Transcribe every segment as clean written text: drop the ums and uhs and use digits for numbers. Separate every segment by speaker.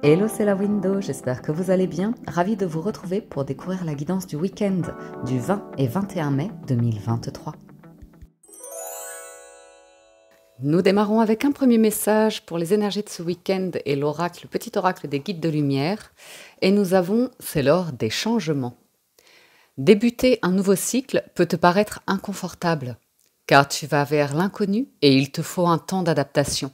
Speaker 1: Hello, c'est la Window, j'espère que vous allez bien. Ravi de vous retrouver pour découvrir la guidance du week-end du 20 et 21 mai 2023. Nous démarrons avec un premier message pour les énergies de ce week-end et l'oracle, le petit oracle des guides de lumière. Et nous avons, c'est l'heure des changements. Débuter un nouveau cycle peut te paraître inconfortable, car tu vas vers l'inconnu et il te faut un temps d'adaptation.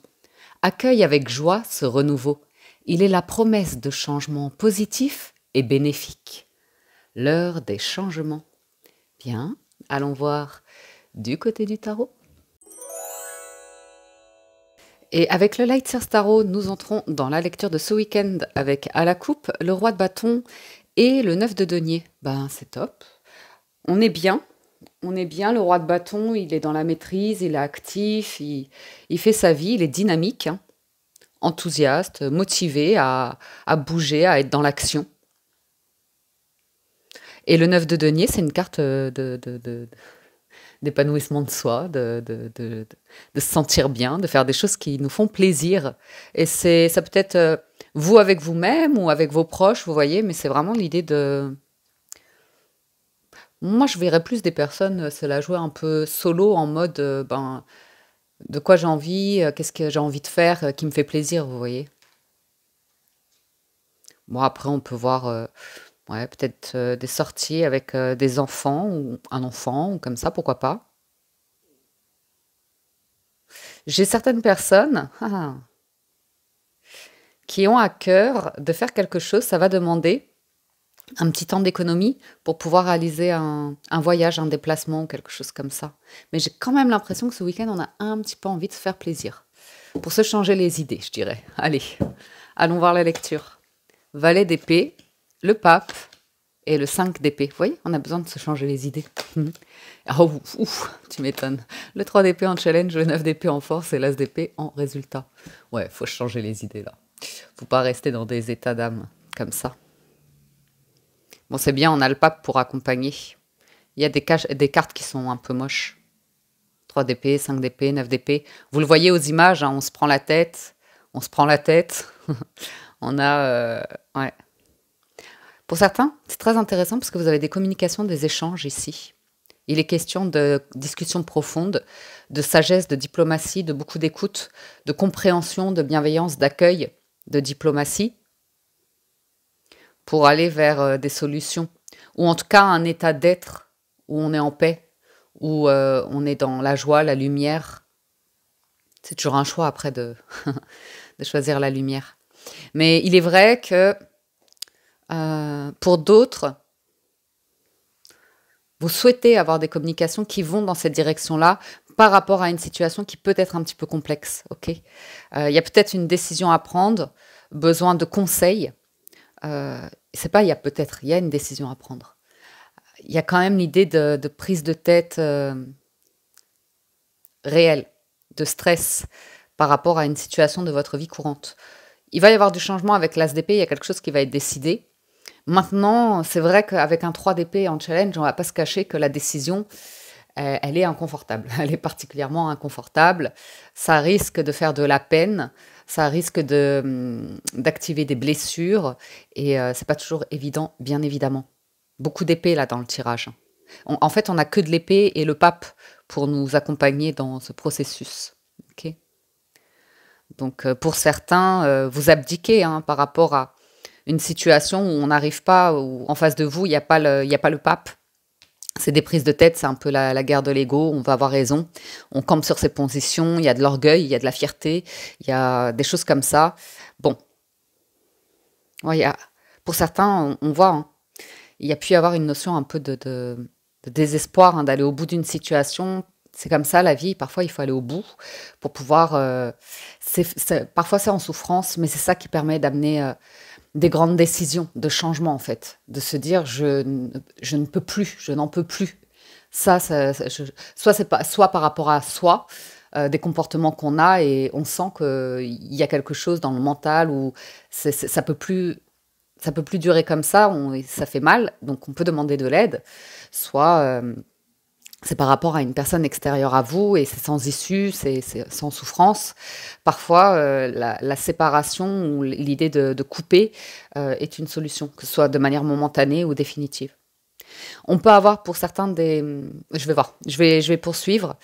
Speaker 1: Accueille avec joie ce renouveau. Il est la promesse de changements positifs et bénéfiques. L'heure des changements. Bien, allons voir du côté du tarot. Et avec le Light Sears Tarot, nous entrons dans la lecture de ce week-end avec à la coupe le roi de bâton et le 9 de denier. Ben, c'est top. On est bien. Le roi de bâton, il est dans la maîtrise, il est actif, il fait sa vie, il est dynamique, hein, enthousiaste, motivé à bouger, à être dans l'action. Et le 9 de denier, c'est une carte d'épanouissement de soi, de se sentir bien, de faire des choses qui nous font plaisir. Et ça peut être vous avec vous-même ou avec vos proches, vous voyez, mais c'est vraiment l'idée de... Moi, je verrais plus des personnes se la jouer un peu solo, en mode, de quoi j'ai envie, qu'est-ce que j'ai envie de faire, qui me fait plaisir, vous voyez. Bon, après, on peut voir... ouais, peut-être des sorties avec des enfants ou un enfant ou comme ça, pourquoi pas. J'ai certaines personnes qui ont à cœur de faire quelque chose. Ça va demander un petit temps d'économie pour pouvoir réaliser un voyage, un déplacement ou quelque chose comme ça. Mais j'ai quand même l'impression que ce week-end, on a un petit peu envie de se faire plaisir. Pour se changer les idées, je dirais. Allez, allons voir la lecture. Valet d'épée, le pape et le 5 d'épée. Vous voyez, on a besoin de se changer les idées. Oh, ouf, tu m'étonnes. Le 3 d'épée en challenge, le 9 d'épée en force et l'as d'épée en résultat. Ouais, faut changer les idées là. Faut pas rester dans des états d'âme comme ça. Bon, c'est bien, on a le pape pour accompagner. Il y a des cartes qui sont un peu moches. 3 d'épée, 5 d'épée, 9 d'épée. Vous le voyez aux images, hein, on se prend la tête. On se prend la tête. On a... ouais. Pour certains, c'est très intéressant parce que vous avez des communications, des échanges ici. Il est question de discussions profondes, de sagesse, de diplomatie, de beaucoup d'écoute, de compréhension, de bienveillance, d'accueil, de diplomatie, pour aller vers des solutions, ou en tout cas un état d'être où on est en paix, où on est dans la joie, la lumière. C'est toujours un choix après de, de choisir la lumière. Mais il est vrai que pour d'autres, vous souhaitez avoir des communications qui vont dans cette direction-là par rapport à une situation qui peut être un petit peu complexe. Ok, il y a peut-être une décision à prendre, besoin de conseils. C'est pas il y a peut-être, il y a une décision à prendre. Il y a quand même l'idée de prise de tête réelle, de stress par rapport à une situation de votre vie courante. Il va y avoir du changement avec l'as d'épée, il y a quelque chose qui va être décidé. Maintenant, c'est vrai qu'avec un 3 d'épée en challenge, on ne va pas se cacher que la décision, elle est inconfortable. Elle est particulièrement inconfortable. Ça risque de faire de la peine, ça risque d'activer des blessures et c'est pas toujours évident, bien évidemment. Beaucoup d'épées là dans le tirage. En fait, on n'a que de l'épée et le pape pour nous accompagner dans ce processus. Ok. Donc, pour certains, vous abdiquez hein, par rapport à une situation où on n'arrive pas, où en face de vous, il n'y a pas le pape. C'est des prises de tête, c'est un peu la guerre de l'ego, on va avoir raison. On campe sur ses positions, il y a de l'orgueil, il y a de la fierté, il y a des choses comme ça. Bon, ouais, pour certains, on voit, hein, il y a pu y avoir une notion un peu de désespoir, hein, d'aller au bout d'une situation. C'est comme ça la vie, parfois il faut aller au bout pour pouvoir... parfois c'est en souffrance, mais c'est ça qui permet d'amener des grandes décisions de changement en fait. De se dire je ne peux plus, je n'en peux plus. Soit par rapport à soi, des comportements qu'on a et on sent qu'il y a quelque chose dans le mental où ça peut plus durer comme ça, ça fait mal, donc on peut demander de l'aide. Soit c'est par rapport à une personne extérieure à vous et c'est sans issue, c'est sans souffrance. Parfois, la séparation ou l'idée de couper est une solution, que ce soit de manière momentanée ou définitive. On peut avoir pour certains des... Je vais voir, je vais poursuivre,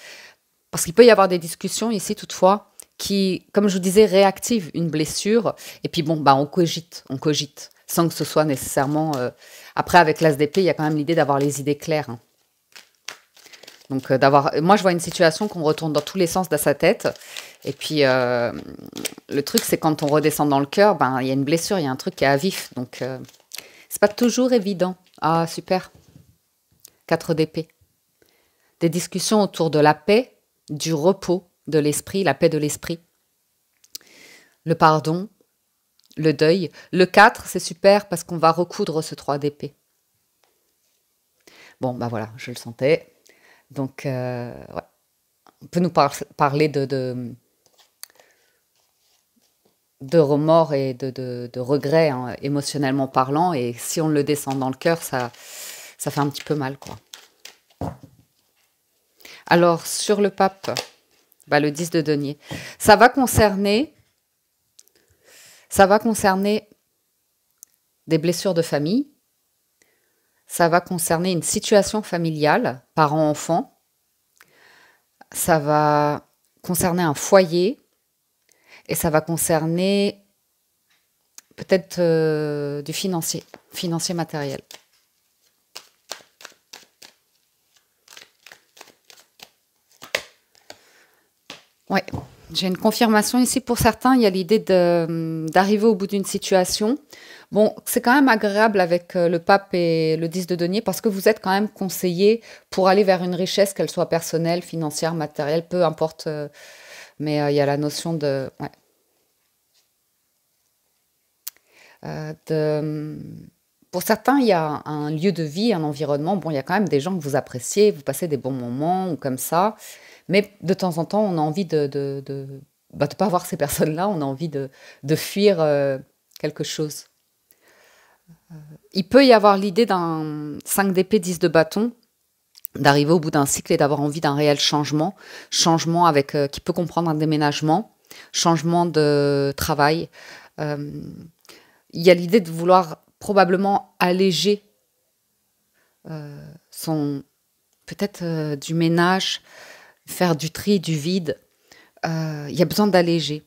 Speaker 1: parce qu'il peut y avoir des discussions ici toutefois qui, comme je vous disais, réactivent une blessure. Et puis bon, bah, on cogite, sans que ce soit nécessairement... Après, avec l'As d'épée, il y a quand même l'idée d'avoir les idées claires, hein. Donc, moi, je vois une situation qu'on retourne dans tous les sens de sa tête. Et puis, le truc, c'est quand on redescend dans le cœur, ben, il y a une blessure, il y a un truc qui est à vif. Donc, c'est pas toujours évident. Ah, super. 4 d'épée. Des discussions autour de la paix, du repos de l'esprit, la paix de l'esprit, le pardon, le deuil. Le 4, c'est super parce qu'on va recoudre ce 3 d'épée. Bon, bah voilà, je le sentais. Donc, ouais. On peut nous parler de remords et de regrets, hein, émotionnellement parlant. Et si on le descend dans le cœur, ça fait un petit peu mal, quoi. Alors, sur le pape, bah, le 10 de denier, ça va concerner des blessures de famille, ça va concerner une situation familiale, parents-enfants, ça va concerner un foyer et ça va concerner peut-être du financier matériel. Ouais, j'ai une confirmation ici. Pour certains, il y a l'idée d'arriver au bout d'une situation. Bon, c'est quand même agréable avec le pape et le 10 de denier parce que vous êtes quand même conseillé pour aller vers une richesse, qu'elle soit personnelle, financière, matérielle, peu importe. Mais il y a la notion de... Ouais, pour certains, il y a un lieu de vie, un environnement. Bon, il y a quand même des gens que vous appréciez, vous passez des bons moments ou comme ça. Mais de temps en temps, on a envie bah, de pas voir ces personnes-là, on a envie de fuir quelque chose. Il peut y avoir l'idée d'un 5 d'épée, 10 de bâton, d'arriver au bout d'un cycle et d'avoir envie d'un réel changement. Changement avec, qui peut comprendre un déménagement, changement de travail. Euh, il y a l'idée de vouloir probablement alléger son peut-être du ménage, faire du tri, du vide. Il y a besoin d'alléger.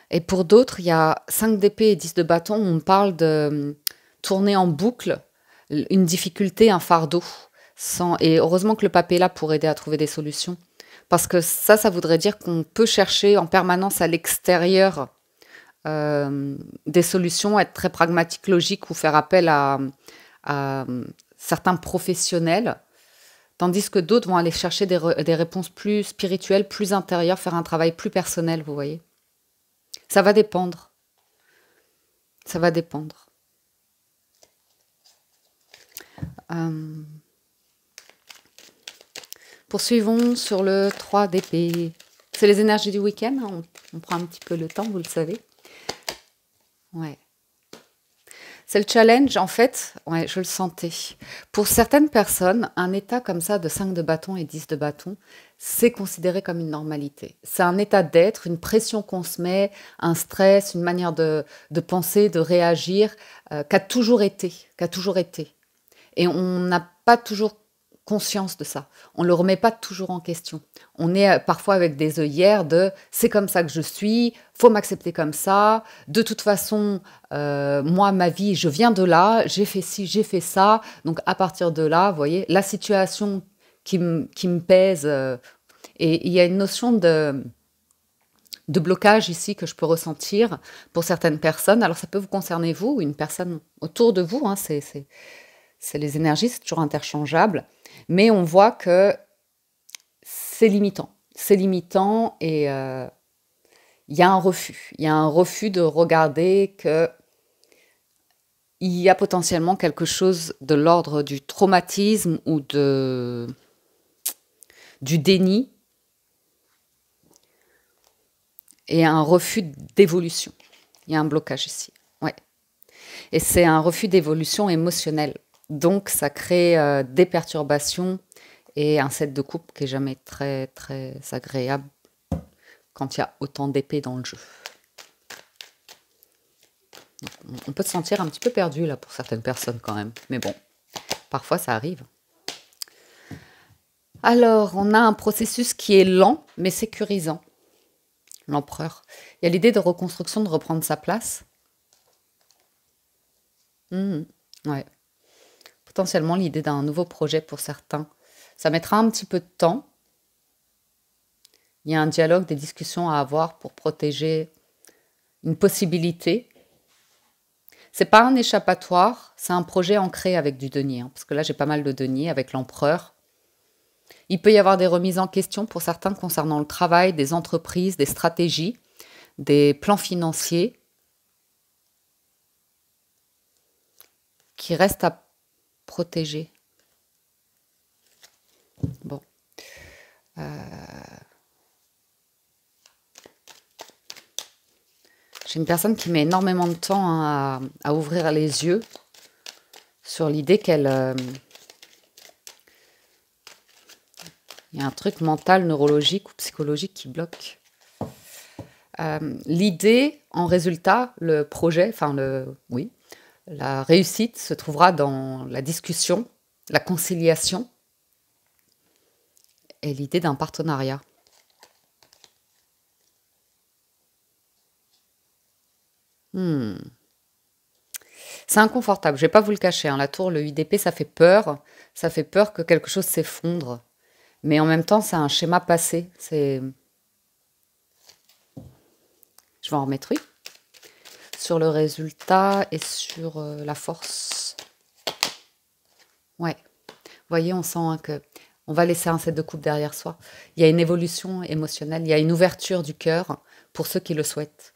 Speaker 1: Et pour d'autres, il y a 5 d'épée et 10 de bâton, on parle de tourner en boucle une difficulté, un fardeau. Et heureusement que le pape est là pour aider à trouver des solutions. Parce que ça voudrait dire qu'on peut chercher en permanence à l'extérieur des solutions, être très pragmatique, logique ou faire appel à certains professionnels. Tandis que d'autres vont aller chercher des réponses plus spirituelles, plus intérieures, faire un travail plus personnel, vous voyez. Ça va dépendre. Ça va dépendre. Poursuivons sur le 3 d'épée. C'est les énergies du week-end, hein, on prend un petit peu le temps, vous le savez. Ouais. C'est le challenge, en fait, ouais, je le sentais. Pour certaines personnes, un état comme ça de 5 de bâton et 10 de bâton, c'est considéré comme une normalité. C'est un état d'être, une pression qu'on se met, un stress, une manière de penser, de réagir, qui a toujours été, Et on n'a pas toujours conscience de ça. On ne le remet pas toujours en question. On est parfois avec des œillères de c'est comme ça que je suis, faut m'accepter comme ça. De toute façon, moi, ma vie, je viens de là, j'ai fait ci, j'ai fait ça. Donc à partir de là, vous voyez, la situation qui me pèse. Et il y a une notion de blocage ici que je peux ressentir pour certaines personnes. Alors ça peut vous concerner vous, une personne autour de vous, hein, c'est les énergies, c'est toujours interchangeable. Mais on voit que c'est limitant. C'est limitant et il y a un refus. Il y a un refus de regarder qu'il y a potentiellement quelque chose de l'ordre du traumatisme ou du déni et un refus d'évolution. Il y a un blocage ici. Ouais. Et c'est un refus d'évolution émotionnelle. Donc, ça crée des perturbations Et un set de coupe qui est jamais très, très agréable quand il y a autant d'épées dans le jeu. On peut se sentir un petit peu perdu là pour certaines personnes quand même. Mais bon, parfois ça arrive. Alors, on a un processus qui est lent mais sécurisant. L'empereur. Il y a l'idée de reconstruction, de reprendre sa place. Ouais. Potentiellement l'idée d'un nouveau projet pour certains. Ça mettra un petit peu de temps. Il y a un dialogue, des discussions à avoir pour protéger une possibilité. C'est pas un échappatoire, c'est un projet ancré avec du denier. Parce que là, j'ai pas mal de denier avec l'empereur. Il peut y avoir des remises en question pour certains concernant le travail, des entreprises, des stratégies, des plans financiers qui restent à protéger. Bon. J'ai une personne qui met énormément de temps à ouvrir les yeux sur l'idée qu'elle... il y a un truc mental, neurologique ou psychologique qui bloque. L'idée, en résultat, le projet, oui, la réussite se trouvera dans la discussion, la conciliation et l'idée d'un partenariat. C'est inconfortable, je vais pas vous le cacher, hein. La tour, le 8 d'épée, ça fait peur. Ça fait peur que quelque chose s'effondre. Mais en même temps, c'est un schéma passé. Je vais en remettre, oui. Sur le résultat et sur la force. Ouais. Vous voyez, on sent que on va laisser un set de coupe derrière soi. Il y a une évolution émotionnelle, il y a une ouverture du cœur pour ceux qui le souhaitent.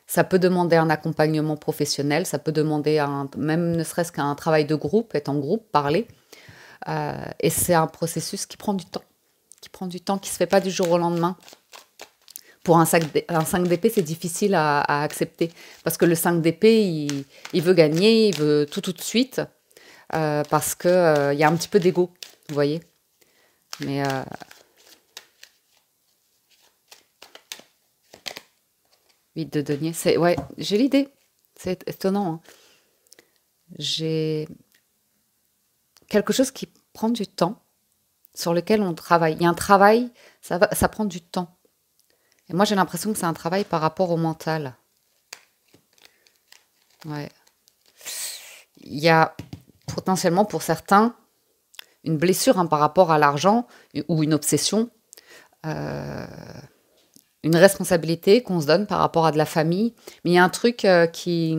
Speaker 1: Ça peut demander un accompagnement professionnel, ça peut demander même ne serait-ce qu'un travail de groupe, être en groupe, parler. Et c'est un processus qui prend du temps, qui se fait pas du jour au lendemain. Pour un 5 d'épée, c'est difficile à accepter. Parce que le 5 d'épée, il veut gagner, il veut tout de suite. Parce qu'il y a un petit peu d'ego, vous voyez. Mais... 8 de denier, ouais, j'ai l'idée. C'est étonnant, hein. J'ai quelque chose qui prend du temps, sur lequel on travaille. Il y a un travail, ça prend du temps. Et moi, j'ai l'impression que c'est un travail par rapport au mental. Ouais. Il y a potentiellement pour certains une blessure, hein, par rapport à l'argent ou une obsession, une responsabilité qu'on se donne par rapport à de la famille. Mais il y a un truc qui...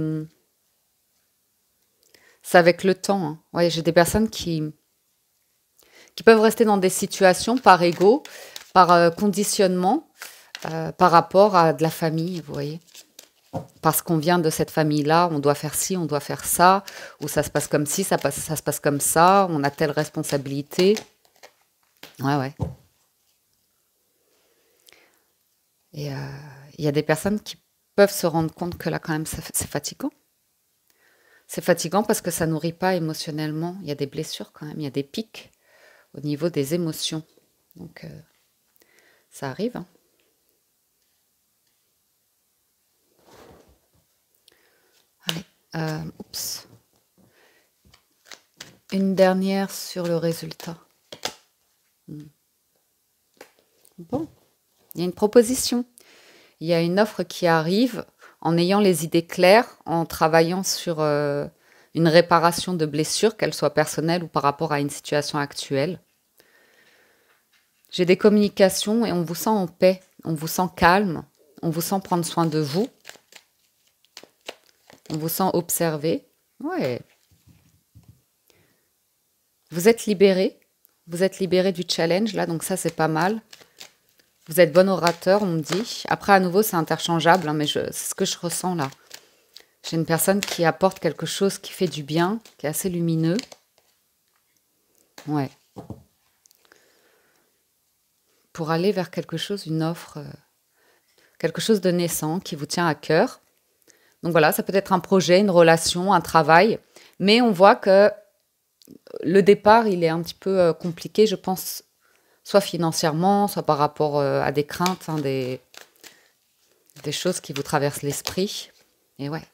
Speaker 1: C'est avec le temps, hein. Ouais, j'ai des personnes qui peuvent rester dans des situations par ego, par conditionnement, par rapport à de la famille, vous voyez. Parce qu'on vient de cette famille-là, on doit faire ci, on doit faire ça, ou ça se passe comme ci, ça se passe comme ça, on a telle responsabilité. Ouais. Et il y a des personnes qui peuvent se rendre compte que là, quand même, c'est fatigant. C'est fatigant parce que ça nourrit pas émotionnellement. Il y a des blessures quand même, il y a des pics au niveau des émotions. Donc, ça arrive, hein. Allez, oups. Une dernière sur le résultat. Bon, il y a une proposition. Il y a une offre qui arrive en ayant les idées claires, en travaillant sur une réparation de blessures, qu'elle soit personnelle ou par rapport à une situation actuelle. J'ai des communications et on vous sent en paix, on vous sent calme, on vous sent prendre soin de vous, on vous sent observé. Ouais. Vous êtes libéré du challenge, là, donc ça, c'est pas mal. Vous êtes bon orateur, on me dit. Après, à nouveau, c'est interchangeable, hein, mais c'est ce que je ressens, là. J'ai une personne qui apporte quelque chose qui fait du bien, qui est assez lumineux. Ouais. Pour aller vers quelque chose, une offre, quelque chose de naissant qui vous tient à cœur. Donc voilà, ça peut être un projet, une relation, un travail. Mais on voit que le départ, il est un petit peu compliqué, je pense, soit financièrement, soit par rapport à des craintes, hein, des choses qui vous traversent l'esprit. Et ouais,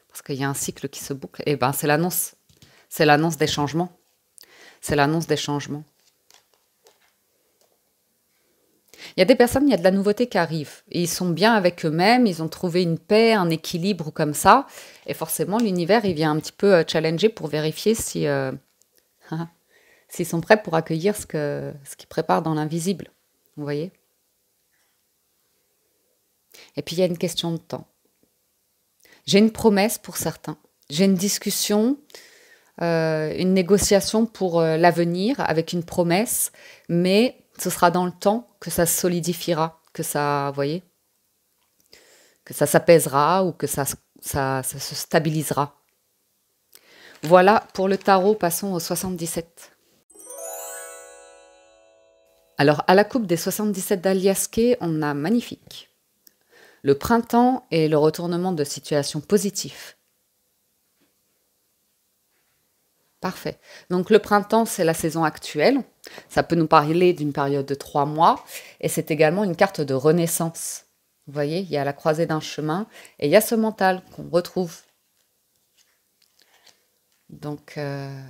Speaker 1: parce qu'il y a un cycle qui se boucle. Et ben, c'est l'annonce des changements. C'est l'annonce des changements. Il y a des personnes, il y a de la nouveauté qui arrive. Et ils sont bien avec eux-mêmes, ils ont trouvé une paix, un équilibre comme ça. Et forcément, l'univers, il vient un petit peu challenger pour vérifier si, s'ils sont prêts pour accueillir ce qu'ils préparent dans l'invisible. Vous voyez? Et puis, il y a une question de temps. J'ai une promesse pour certains. J'ai une discussion, une négociation pour l'avenir avec une promesse, mais ce sera dans le temps que ça se solidifiera, que ça, vous voyez, que ça s'apaisera ou que ça se stabilisera. Voilà pour le tarot, passons au 77. Alors, à la coupe des 77 d'Aliasqué, on a magnifique. Le printemps et le retournement de situations positives. Parfait. Donc le printemps, c'est la saison actuelle. Ça peut nous parler d'une période de 3 mois. Et c'est également une carte de renaissance. Vous voyez, il y a la croisée d'un chemin. Et il y a ce mental qu'on retrouve. Donc, il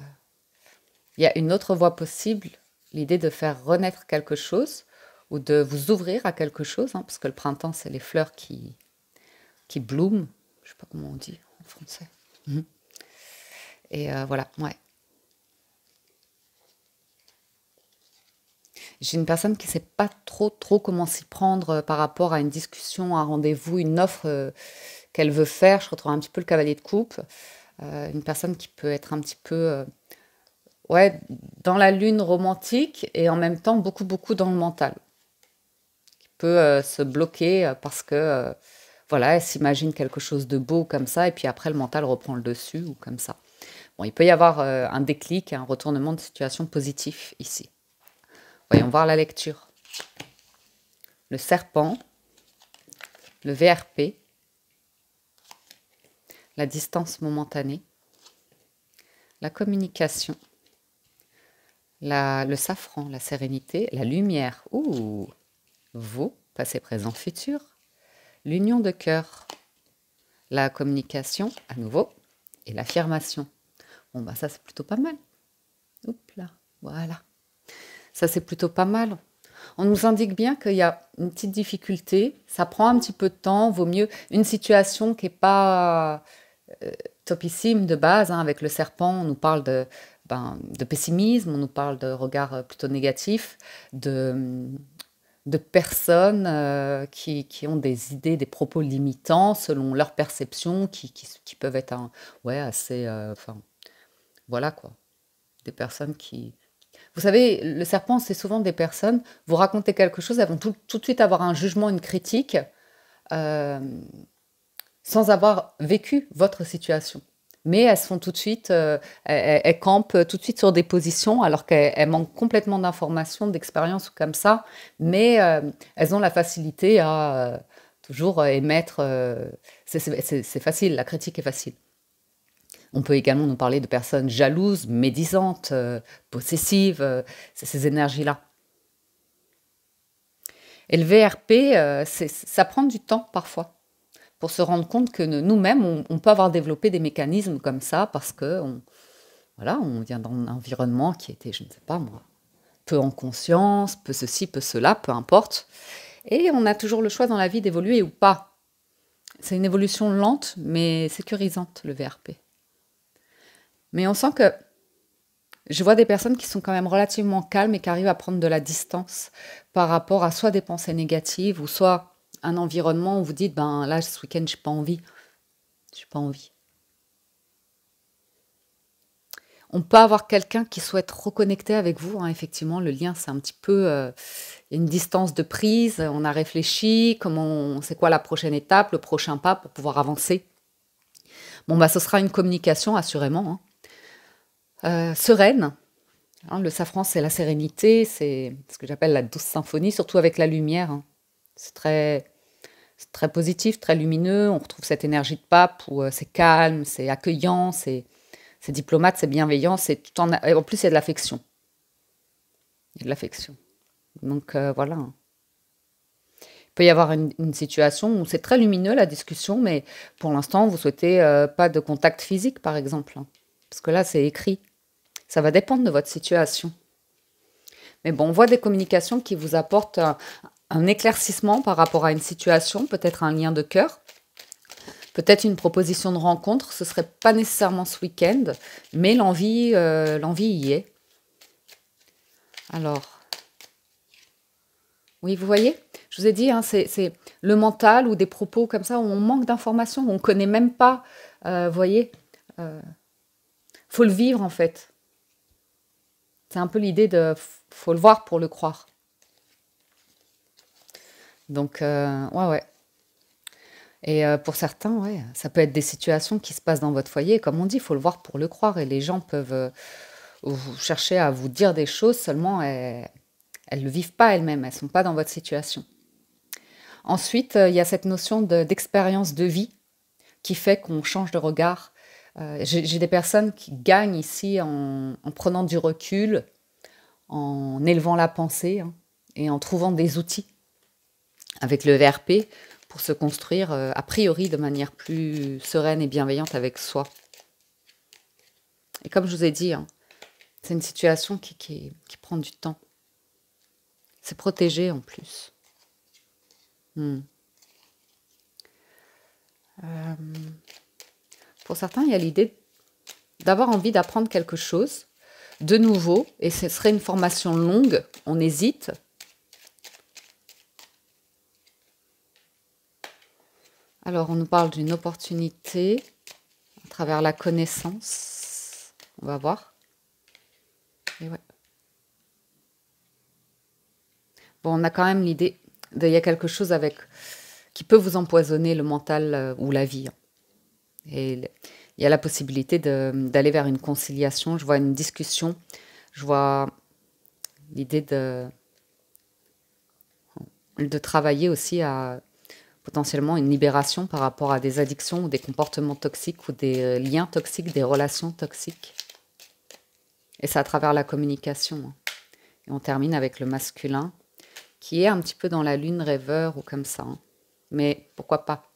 Speaker 1: y a une autre voie possible. L'idée de faire renaître quelque chose. Ou de vous ouvrir à quelque chose. Hein, parce que le printemps, c'est les fleurs qui blooment. Je ne sais pas comment on dit en français. Et voilà, ouais. J'ai une personne qui ne sait pas trop comment s'y prendre par rapport à une discussion, un rendez-vous, une offre qu'elle veut faire. Je retrouve un petit peu le cavalier de coupe. Une personne qui peut être un petit peu ouais, dans la lune romantique et en même temps beaucoup dans le mental. Qui peut se bloquer parce que voilà, elle s'imagine quelque chose de beau comme ça et puis après le mental reprend le dessus ou comme ça. Bon, il peut y avoir un déclic, un retournement de situation positif ici. Voyons voir la lecture. Le serpent, le VRP, la distance momentanée, la communication, le safran, la sérénité, la lumière, ouh, vous, passé, présent, futur, l'union de cœur, la communication, à nouveau, et l'affirmation. Bon, bah ça, c'est plutôt pas mal. Oups là, voilà. Ça, c'est plutôt pas mal. On nous indique bien qu'il y a une petite difficulté, ça prend un petit peu de temps, vaut mieux une situation qui n'est pas topissime de base, hein, avec le serpent, on nous parle de pessimisme, on nous parle de regard plutôt négatif, de personnes qui ont des idées, des propos limitants selon leur perception, qui peuvent être ouais, assez... enfin, voilà quoi. Des personnes qui... Vous savez, le serpent, c'est souvent des personnes, vous racontez quelque chose, elles vont tout de suite avoir un jugement, une critique, euh, sans avoir vécu votre situation. Mais elles sont tout de suite, elles campent tout de suite sur des positions, alors qu'elles manquent complètement d'informations, d'expérience ou comme ça, mais elles ont la facilité à toujours émettre... c'est facile, la critique est facile. On peut également nous parler de personnes jalouses, médisantes, possessives, c'est ces énergies-là. Et le VRP, ça prend du temps parfois pour se rendre compte que nous-mêmes, on peut avoir développé des mécanismes comme ça parce que voilà, on vient dans un environnement qui était, je ne sais pas moi, peu en conscience, peu ceci, peu cela, peu importe. Et on a toujours le choix dans la vie d'évoluer ou pas. C'est une évolution lente mais sécurisante, le VRP. Mais on sent que je vois des personnes qui sont quand même relativement calmes et qui arrivent à prendre de la distance par rapport à soit des pensées négatives ou soit un environnement où vous dites, ben là, ce week-end, j'ai pas envie. J'ai pas envie. On peut avoir quelqu'un qui souhaite reconnecter avec vous. Hein, effectivement, le lien, c'est un petit peu une distance de prise. On a réfléchi, c'est quoi la prochaine étape, le prochain pas pour pouvoir avancer. Bon, bah, ce sera une communication, assurément. Hein. Sereine. Hein, le safran, c'est la sérénité, c'est ce que j'appelle la douce symphonie, surtout avec la lumière. Hein. C'est très positif, très lumineux. On retrouve cette énergie de pape où c'est calme, c'est accueillant, c'est C'est diplomate, c'est bienveillant, c'est tout en plus, il y a de l'affection. Il y a de l'affection. Donc, voilà. Il peut y avoir une situation où c'est très lumineux, la discussion, mais pour l'instant, vous souhaitez pas de contact physique, par exemple, hein. Parce que là, c'est écrit. Ça va dépendre de votre situation. Mais bon, on voit des communications qui vous apportent un éclaircissement par rapport à une situation, peut-être un lien de cœur, peut-être une proposition de rencontre. Ce ne serait pas nécessairement ce week-end, mais l'envie y est. Alors, oui, vous voyez, je vous ai dit, hein, c'est le mental ou des propos comme ça où on manque d'informations, où on ne connaît même pas. Vous voyez, faut le vivre en fait. C'est un peu l'idée de faut le voir pour le croire. Donc, ouais. Et pour certains, ouais, ça peut être des situations qui se passent dans votre foyer. Comme on dit, il faut le voir pour le croire. Et les gens peuvent vous chercher à vous dire des choses, seulement elles ne le vivent pas elles-mêmes. Elles ne sont pas dans votre situation. Ensuite, il y a cette notion d'expérience de vie qui fait qu'on change de regard. J'ai des personnes qui gagnent ici en prenant du recul, en élevant la pensée, hein, et en trouvant des outils avec le VRP pour se construire a priori de manière plus sereine et bienveillante avec soi. Et comme je vous ai dit, hein, c'est une situation qui prend du temps. C'est protégé en plus. Pour certains, il y a l'idée d'avoir envie d'apprendre quelque chose de nouveau, et ce serait une formation longue, on hésite. Alors, on nous parle d'une opportunité à travers la connaissance. On va voir. Et ouais. Bon, on a quand même l'idée il y a quelque chose qui peut vous empoisonner le mental ou la vie, hein. Et il y a la possibilité d'aller vers une conciliation. Je vois une discussion. Je vois l'idée de travailler aussi à potentiellement une libération par rapport à des addictions ou des comportements toxiques ou des liens toxiques, des relations toxiques. Et c'est à travers la communication, hein. Et on termine avec le masculin, qui est un petit peu dans la lune rêveur ou comme ça, hein. Mais pourquoi pas?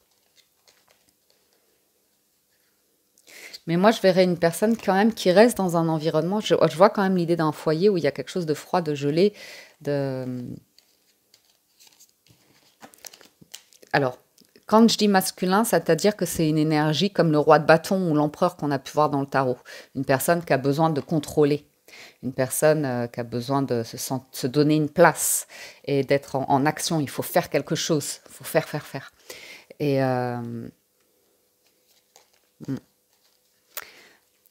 Speaker 1: Mais moi, je verrais une personne quand même qui reste dans un environnement. Je vois quand même l'idée d'un foyer où il y a quelque chose de froid, de gelé, Alors, quand je dis masculin, c'est-à-dire que c'est une énergie comme le roi de bâton ou l'empereur qu'on a pu voir dans le tarot. Une personne qui a besoin de contrôler. Une personne qui a besoin de se donner une place et d'être en action. Il faut faire quelque chose. Il faut faire. Et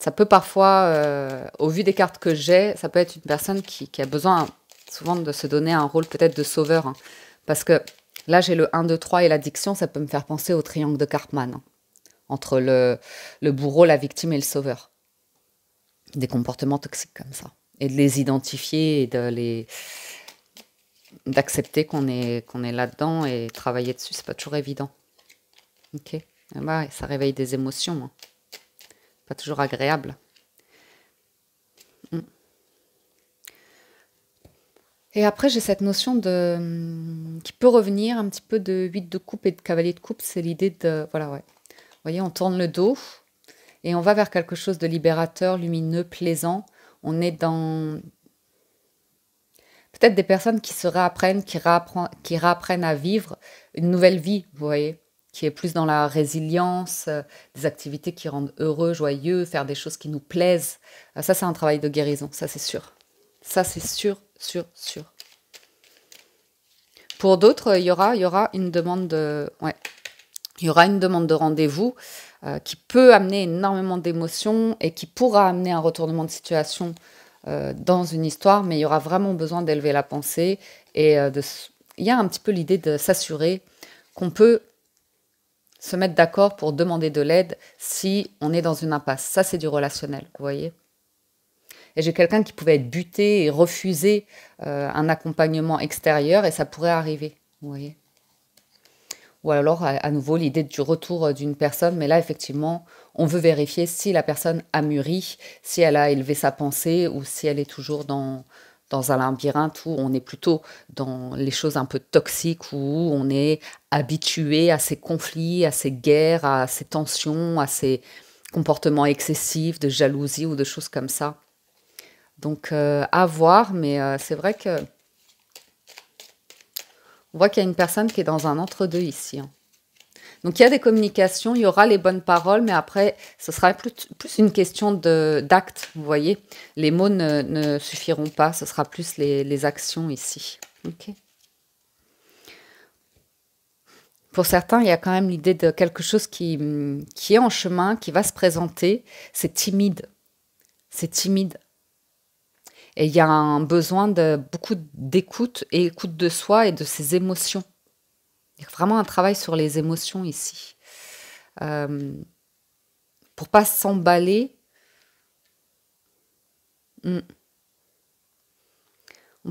Speaker 1: ça peut parfois, au vu des cartes que j'ai, ça peut être une personne qui a besoin souvent de se donner un rôle peut-être de sauveur, hein. Parce que là, j'ai le 1, 2, 3 et l'addiction, ça peut me faire penser au triangle de Karpman, hein, entre le bourreau, la victime et le sauveur. Des comportements toxiques comme ça. Et de les identifier et d'accepter qu'on est là-dedans et travailler dessus, c'est pas toujours évident. Ok. Bah, ça réveille des émotions, hein. Pas toujours agréable. Et après, j'ai cette notion qui peut revenir un petit peu de 8 de coupe et de cavalier de coupe. C'est l'idée de... Voilà, ouais. Vous voyez, on tourne le dos et on va vers quelque chose de libérateur, lumineux, plaisant. On est dans... Peut-être des personnes qui se réapprennent, qui réapprennent à vivre une nouvelle vie, vous voyez, qui est plus dans la résilience, des activités qui rendent heureux, joyeux, faire des choses qui nous plaisent. Ça, c'est un travail de guérison, ça c'est sûr. Ça, c'est sûr. Pour d'autres, il y aura une demande de... Ouais. Il y aura une demande de rendez-vous qui peut amener énormément d'émotions et qui pourra amener un retournement de situation dans une histoire, mais il y aura vraiment besoin d'élever la pensée et il y a un petit peu l'idée de s'assurer qu'on peut se mettre d'accord pour demander de l'aide si on est dans une impasse. Ça, c'est du relationnel, vous voyez. Et j'ai quelqu'un qui pouvait être buté et refuser un accompagnement extérieur et ça pourrait arriver, vous voyez. Ou alors, à nouveau, l'idée du retour d'une personne, mais là, effectivement, On veut vérifier si la personne a mûri, si elle a élevé sa pensée ou si elle est toujours dans un labyrinthe où on est plutôt dans les choses un peu toxiques, où on est habitué à ces conflits, à ces guerres, à ces tensions, à ces comportements excessifs de jalousie ou de choses comme ça. Donc à voir, mais c'est vrai que on voit qu'il y a une personne qui est dans un entre-deux ici, hein. Donc il y a des communications, il y aura les bonnes paroles, mais après, ce sera plus une question d'acte, vous voyez. Les mots ne suffiront pas, ce sera plus les actions ici. Ok. Pour certains, il y a quand même l'idée de quelque chose qui est en chemin, qui va se présenter. C'est timide. C'est timide. Et il y a un besoin de beaucoup d'écoute et écoute de soi et de ses émotions. Il y a vraiment un travail sur les émotions ici. Pour pas s'emballer. On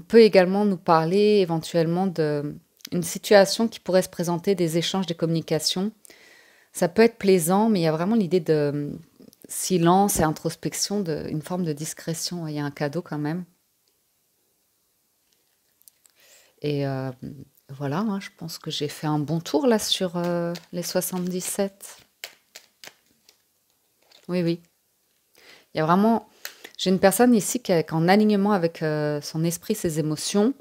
Speaker 1: peut également nous parler éventuellement d'une situation qui pourrait se présenter, des échanges, des communications. Ça peut être plaisant, mais il y a vraiment l'idée de silence et introspection, une forme de discrétion. Il y a un cadeau quand même. Et voilà, hein, je pense que j'ai fait un bon tour là sur les 77. Oui, oui. Il y a vraiment... J'ai une personne ici qui est en alignement avec son esprit, ses émotions,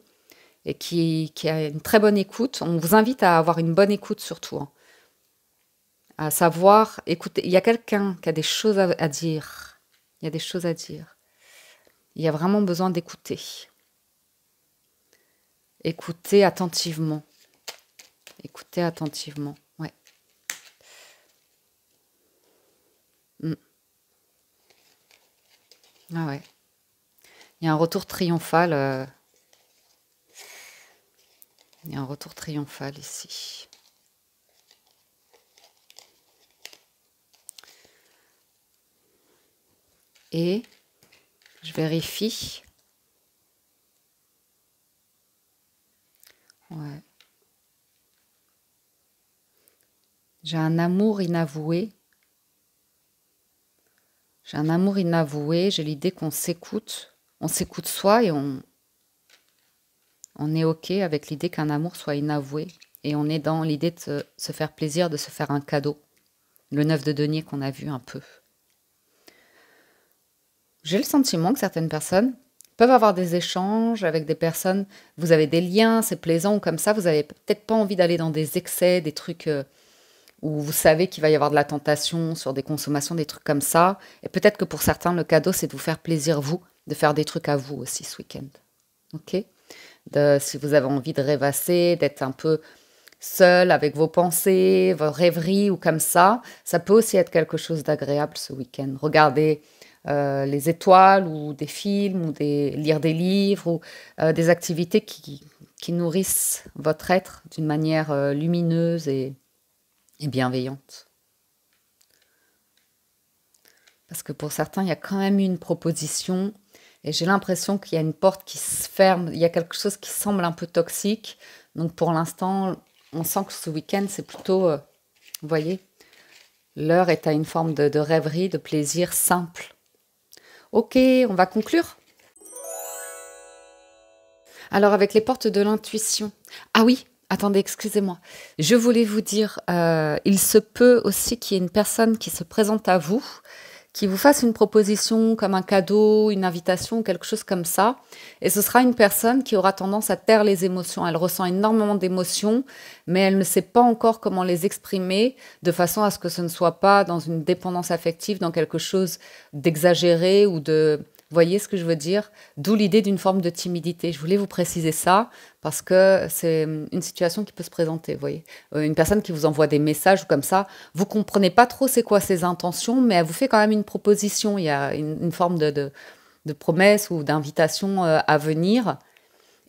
Speaker 1: et qui a une très bonne écoute. On vous invite à avoir une bonne écoute surtout, hein. À savoir écouter. Il y a quelqu'un qui a des choses à dire. Il y a des choses à dire. Il y a vraiment besoin d'écouter. Écoutez attentivement. Écoutez attentivement. Ouais. Ah ouais. Il y a un retour triomphal. Il y a un retour triomphal ici. Et je vérifie. Ouais. J'ai un amour inavoué. J'ai un amour inavoué. J'ai l'idée qu'on s'écoute. On s'écoute soi et on est OK avec l'idée qu'un amour soit inavoué. Et on est dans l'idée de se faire plaisir, de se faire un cadeau. Le 9 de denier qu'on a vu un peu. J'ai le sentiment que certaines personnes peuvent avoir des échanges avec des personnes. Vous avez des liens, c'est plaisant ou comme ça. Vous n'avez peut-être pas envie d'aller dans des excès, des trucs où vous savez qu'il va y avoir de la tentation sur des consommations, des trucs comme ça. Et peut-être que pour certains, le cadeau, c'est de vous faire plaisir, vous, de faire des trucs à vous aussi ce week-end. OK ? Si vous avez envie de rêvasser, d'être un peu seul avec vos pensées, vos rêveries ou comme ça peut aussi être quelque chose d'agréable ce week-end. Regardez les étoiles ou des films ou lire des livres ou des activités qui nourrissent votre être d'une manière lumineuse et bienveillante. Parce que pour certains, il y a quand même eu une proposition et j'ai l'impression qu'il y a une porte qui se ferme, il y a quelque chose qui semble un peu toxique. Donc pour l'instant, on sent que ce week-end, c'est plutôt, vous voyez, l'heure est à une forme de rêverie, de plaisir simple. Ok, on va conclure. Alors avec les portes de l'intuition. Ah oui, attendez, excusez-moi. Je voulais vous dire, il se peut aussi qu'il y ait une personne qui se présente à vous, qui vous fasse une proposition comme un cadeau, une invitation, quelque chose comme ça. Et ce sera une personne qui aura tendance à taire les émotions. Elle ressent énormément d'émotions, mais elle ne sait pas encore comment les exprimer de façon à ce que ce ne soit pas dans une dépendance affective, dans quelque chose d'exagéré ou de... Vous voyez ce que je veux dire? D'où l'idée d'une forme de timidité. Je voulais vous préciser ça parce que c'est une situation qui peut se présenter, vous voyez. Une personne qui vous envoie des messages ou comme ça, vous comprenez pas trop c'est quoi ses intentions, mais elle vous fait quand même une proposition. Il y a une forme de promesse ou d'invitation à venir.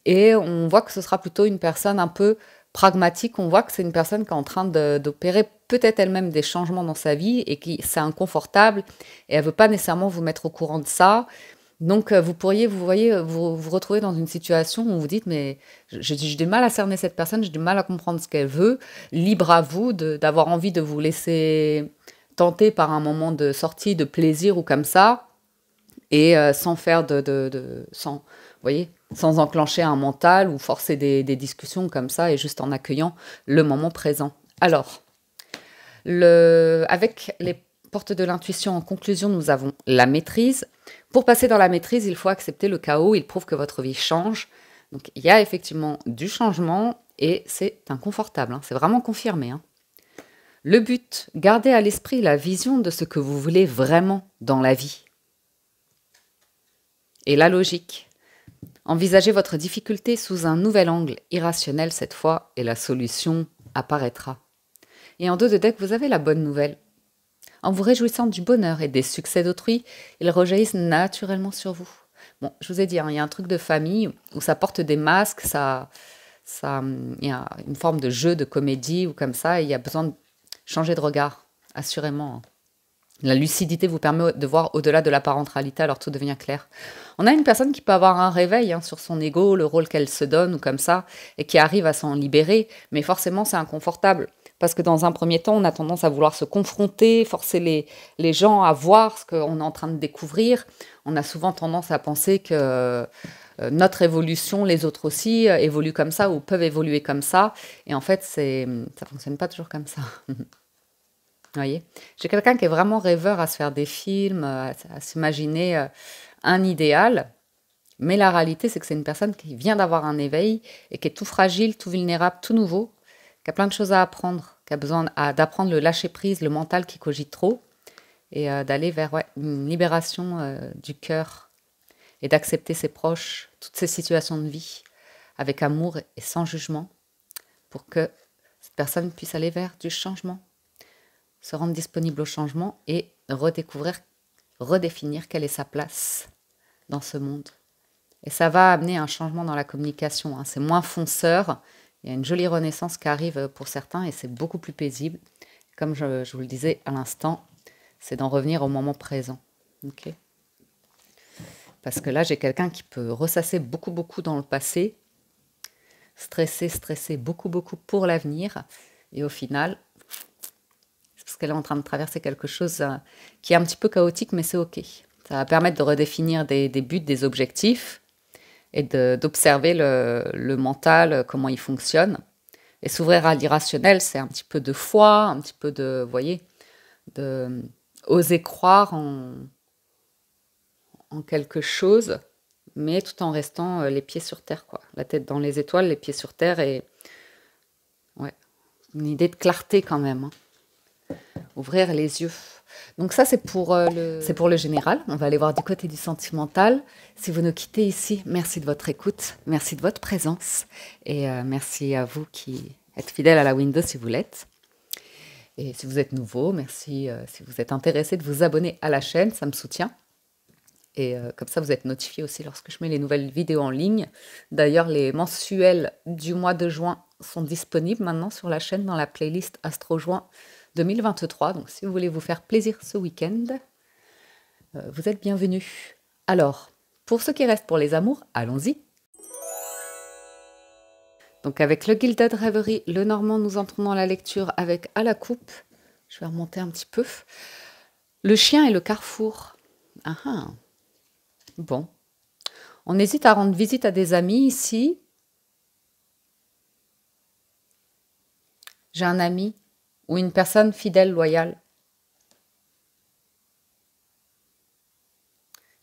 Speaker 1: Et on voit que ce sera plutôt une personne un peu pragmatique. On voit que c'est une personne qui est en train d'opérer peut-être elle-même des changements dans sa vie et qui c'est inconfortable et elle veut pas nécessairement vous mettre au courant de ça. Donc vous pourriez, vous voyez, vous retrouver dans une situation où vous dites mais j'ai du mal à cerner cette personne, j'ai du mal à comprendre ce qu'elle veut. Libre à vous d'avoir envie de vous laisser tenté par un moment de sortie, de plaisir ou comme ça, et sans faire sans, vous voyez, sans enclencher un mental ou forcer des discussions comme ça, et juste en accueillant le moment présent. Alors, avec les portes de l'intuition, en conclusion, nous avons la maîtrise. Pour passer dans la maîtrise, il faut accepter le chaos. Il prouve que votre vie change. Donc, il y a effectivement du changement et c'est inconfortable, hein. C'est vraiment confirmé, hein. Le but, gardez à l'esprit la vision de ce que vous voulez vraiment dans la vie. Et la logique. Envisagez votre difficulté sous un nouvel angle, irrationnel cette fois, et la solution apparaîtra. Et en dos de deck, vous avez la bonne nouvelle. En vous réjouissant du bonheur et des succès d'autrui, ils rejaillissent naturellement sur vous. Bon, je vous ai dit, hein, il y a un truc de famille où ça porte des masques, il y a une forme de jeu, de comédie ou comme ça, et il y a besoin de changer de regard, assurément. La lucidité vous permet de voir au-delà de la parentalité, alors tout devient clair. On a une personne qui peut avoir un réveil, hein, sur son ego, le rôle qu'elle se donne ou comme ça, et qui arrive à s'en libérer, mais forcément c'est inconfortable. Parce que dans un premier temps, on a tendance à vouloir se confronter, forcer les gens à voir ce qu'on est en train de découvrir. On a souvent tendance à penser que notre évolution, les autres aussi, évoluent comme ça ou peuvent évoluer comme ça. Et en fait, ça ne fonctionne pas toujours comme ça. Vous voyez, j'ai quelqu'un qui est vraiment rêveur à se faire des films, à s'imaginer un idéal. Mais la réalité, c'est que c'est une personne qui vient d'avoir un éveil et qui est tout fragile, tout vulnérable, tout nouveau, qui a plein de choses à apprendre, qui a besoin d'apprendre le lâcher-prise, le mental qui cogite trop, et d'aller vers une libération du cœur et d'accepter ses proches, toutes ces situations de vie, avec amour et sans jugement, pour que cette personne puisse aller vers du changement, se rendre disponible au changement et redécouvrir, redéfinir quelle est sa place dans ce monde. Et ça va amener un changement dans la communication, hein. C'est moins fonceur. Il y a une jolie renaissance qui arrive pour certains et c'est beaucoup plus paisible. Comme je vous le disais à l'instant, c'est d'en revenir au moment présent. Okay, parce que là, j'ai quelqu'un qui peut ressasser beaucoup, beaucoup dans le passé, stresser beaucoup, beaucoup pour l'avenir. Et au final, c'est parce qu'elle est en train de traverser quelque chose qui est un petit peu chaotique, mais c'est OK. Ça va permettre de redéfinir des buts, des objectifs, et d'observer le mental, comment il fonctionne. Et s'ouvrir à l'irrationnel, c'est un petit peu de foi, un petit peu de, vous voyez, de oser croire en quelque chose, mais tout en restant les pieds sur terre, quoi. La tête dans les étoiles, les pieds sur terre, et ouais, une idée de clarté quand même, hein. Ouvrir les yeux. Donc ça, c'est pour le général. On va aller voir du côté du sentimental. Si vous nous quittez ici, merci de votre écoute, merci de votre présence et merci à vous qui êtes fidèles à la window si vous l'êtes. Et si vous êtes nouveau, merci si vous êtes intéressé de vous abonner à la chaîne, ça me soutient. Et comme ça, vous êtes notifié aussi lorsque je mets les nouvelles vidéos en ligne. D'ailleurs, les mensuels du mois de juin sont disponibles maintenant sur la chaîne dans la playlist Astro Juin 2023. Donc, si vous voulez vous faire plaisir ce week-end, vous êtes bienvenus. Alors, pour ce qui reste pour les amours, allons-y. Donc, avec le Gilded Reverie, le Normand, nous entrons dans la lecture avec à la coupe. Je vais remonter un petit peu. Le chien et le carrefour. Ah ah. Bon. On hésite à rendre visite à des amis ici. J'ai un ami ou une personne fidèle, loyale.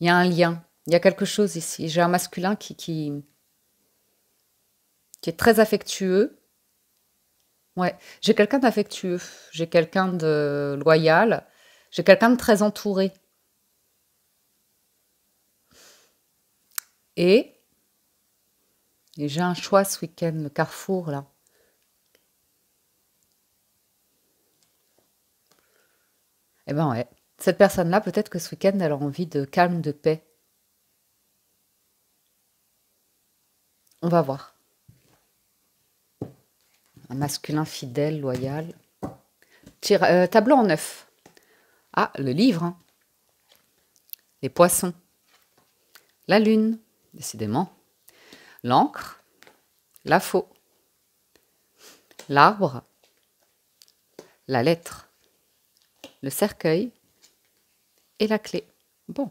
Speaker 1: Il y a un lien, il y a quelque chose ici. J'ai un masculin qui est très affectueux. Ouais, j'ai quelqu'un d'affectueux, j'ai quelqu'un de loyal, j'ai quelqu'un de très entouré. Et j'ai un choix ce week-end, le carrefour, là. Eh ben ouais, cette personne-là, peut-être que ce week-end, elle a envie de calme, de paix. On va voir. Un masculin fidèle, loyal. Tableau en 9. Ah, le livre, hein. Les poissons. La lune, décidément. L'encre. La faux. L'arbre. La lettre. le cercueil et la clé. Bon,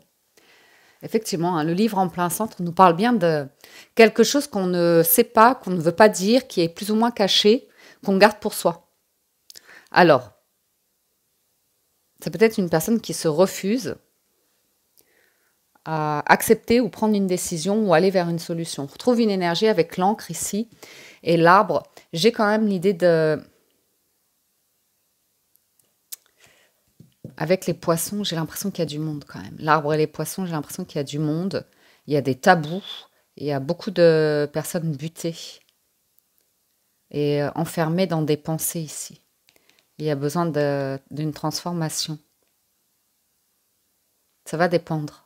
Speaker 1: effectivement, hein, le livre en plein centre nous parle bien de quelque chose qu'on ne sait pas, qu'on ne veut pas dire, qui est plus ou moins caché, qu'on garde pour soi. Alors, c'est peut-être une personne qui se refuse à accepter ou prendre une décision ou aller vers une solution. On retrouve une énergie avec l'encre ici et l'arbre. J'ai quand même l'idée de... Avec les poissons, j'ai l'impression qu'il y a du monde quand même. L'arbre et les poissons, j'ai l'impression qu'il y a du monde. Il y a des tabous. Il y a beaucoup de personnes butées et enfermées dans des pensées ici. Il y a besoin d'une transformation. Ça va dépendre.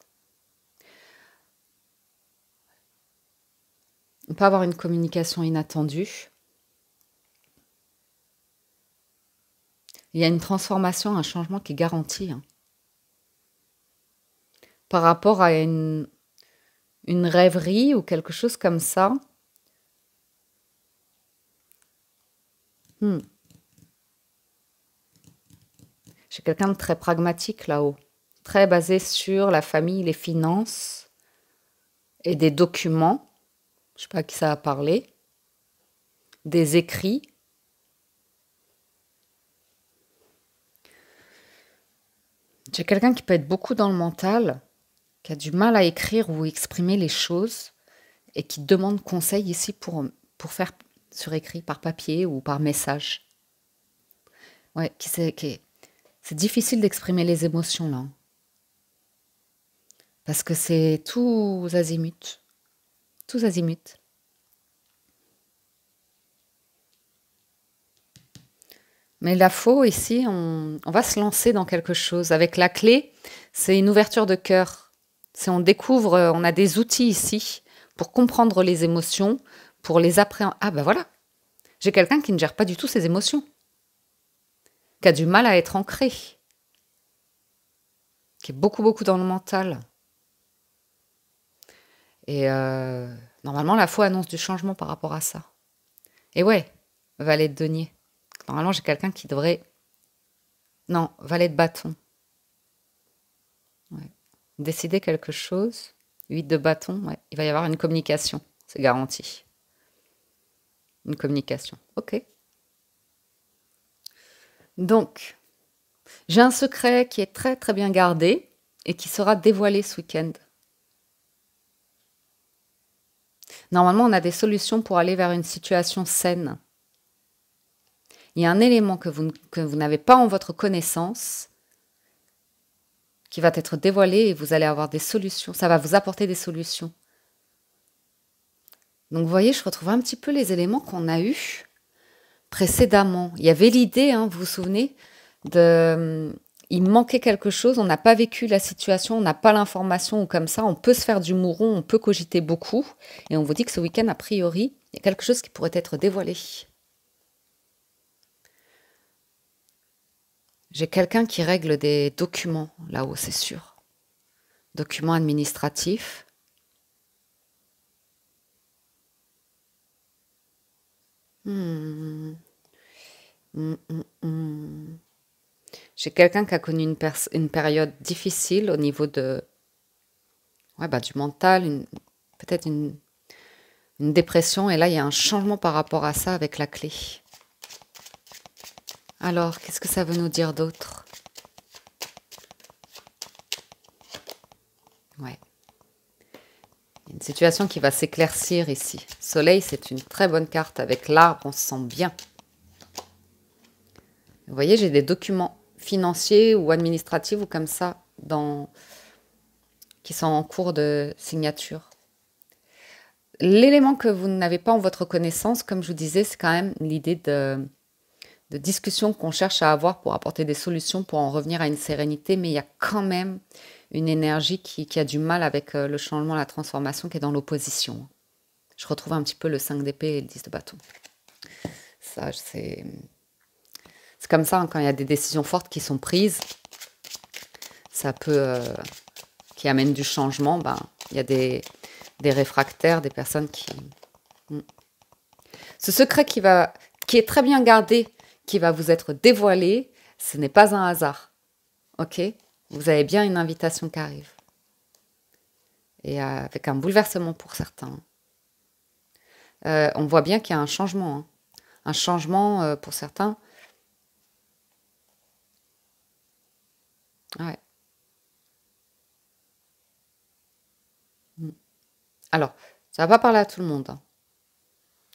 Speaker 1: On peut avoir une communication inattendue. Il y a une transformation, un changement qui est garanti. Hein. Par rapport à une rêverie ou quelque chose comme ça. J'ai quelqu'un de très pragmatique là-haut. Très basé sur la famille, les finances et des documents. Je ne sais pas à qui ça a parlé. Des écrits. J'ai quelqu'un qui peut être beaucoup dans le mental, qui a du mal à écrire ou exprimer les choses et qui demande conseil ici pour faire sur écrit, par papier ou par message. Ouais, c'est difficile d'exprimer les émotions là. Parce que c'est tous azimuts. Tous azimuts. Mais la faux, ici, on va se lancer dans quelque chose. Avec la clé, c'est une ouverture de cœur. C'est on découvre, on a des outils ici pour comprendre les émotions, pour les appréhender. Ah ben voilà, j'ai quelqu'un qui ne gère pas du tout ses émotions, qui a du mal à être ancré, qui est beaucoup dans le mental. Et normalement, la faux annonce du changement par rapport à ça. Et ouais, valet de denier. Normalement, j'ai quelqu'un qui devrait... Non, valet de bâton. Ouais. Décider quelque chose. 8 de bâton, ouais. Il va y avoir une communication. C'est garanti. Une communication. Ok. Donc, j'ai un secret qui est très bien gardé et qui sera dévoilé ce week-end. Normalement, on a des solutions pour aller vers une situation saine. Il y a un élément que vous n'avez pas en votre connaissance qui va être dévoilé et vous allez avoir des solutions. Ça va vous apporter des solutions. Donc, vous voyez, je retrouve un petit peu les éléments qu'on a eus précédemment. Il y avait l'idée, hein, vous vous souvenez, il manquait quelque chose, on n'a pas vécu la situation, on n'a pas l'information ou comme ça, on peut se faire du mouron, on peut cogiter beaucoup. Et on vous dit que ce week-end, a priori, il y a quelque chose qui pourrait être dévoilé. J'ai quelqu'un qui règle des documents là-haut, c'est sûr. Documents administratifs. J'ai quelqu'un qui a connu une période difficile au niveau de, ouais, du mental, peut-être une dépression. Et là, il y a un changement par rapport à ça avec la clé. Alors, qu'est-ce que ça veut nous dire d'autre? Ouais. Une situation qui va s'éclaircir ici. Soleil, c'est une très bonne carte. Avec l'arbre, on se sent bien. Vous voyez, j'ai des documents financiers ou administratifs ou comme ça qui sont en cours de signature. L'élément que vous n'avez pas en votre connaissance, comme je vous disais, c'est quand même l'idée de discussion qu'on cherche à avoir pour apporter des solutions, pour en revenir à une sérénité, mais il y a quand même une énergie qui a du mal avec le changement, la transformation, qui est dans l'opposition. Je retrouve un petit peu le 5 d'épée et le 10 de bâton. Ça, c'est comme ça, hein, quand il y a des décisions fortes qui sont prises, ça peut... qui amènent du changement, il y a des réfractaires, des personnes qui... Ce secret qui est très bien gardé, qui va vous être dévoilé, ce n'est pas un hasard. ok? Vous avez bien une invitation qui arrive. Et avec un bouleversement pour certains. On voit bien qu'il y a un changement. Hein. Un changement pour certains. Ouais. Mm. Alors, ça va pas parler à tout le monde. Hein.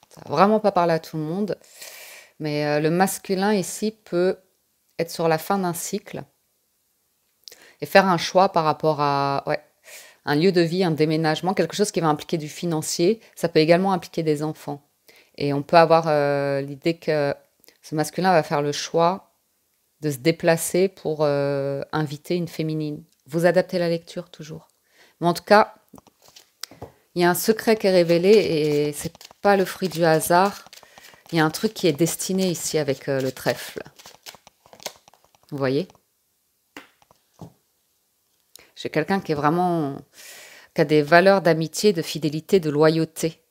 Speaker 1: Ça va vraiment pas parler à tout le monde. Mais le masculin ici peut être sur la fin d'un cycle et faire un choix par rapport à un lieu de vie, un déménagement, quelque chose qui va impliquer du financier. Ça peut également impliquer des enfants. Et on peut avoir l'idée que ce masculin va faire le choix de se déplacer pour inviter une féminine. Vous adaptez la lecture toujours. Mais en tout cas, il y a un secret qui est révélé et c'est pas le fruit du hasard. Il y a un truc qui est destiné ici avec le trèfle. Vous voyez? J'ai quelqu'un qui est vraiment... qui a des valeurs d'amitié, de fidélité, de loyauté.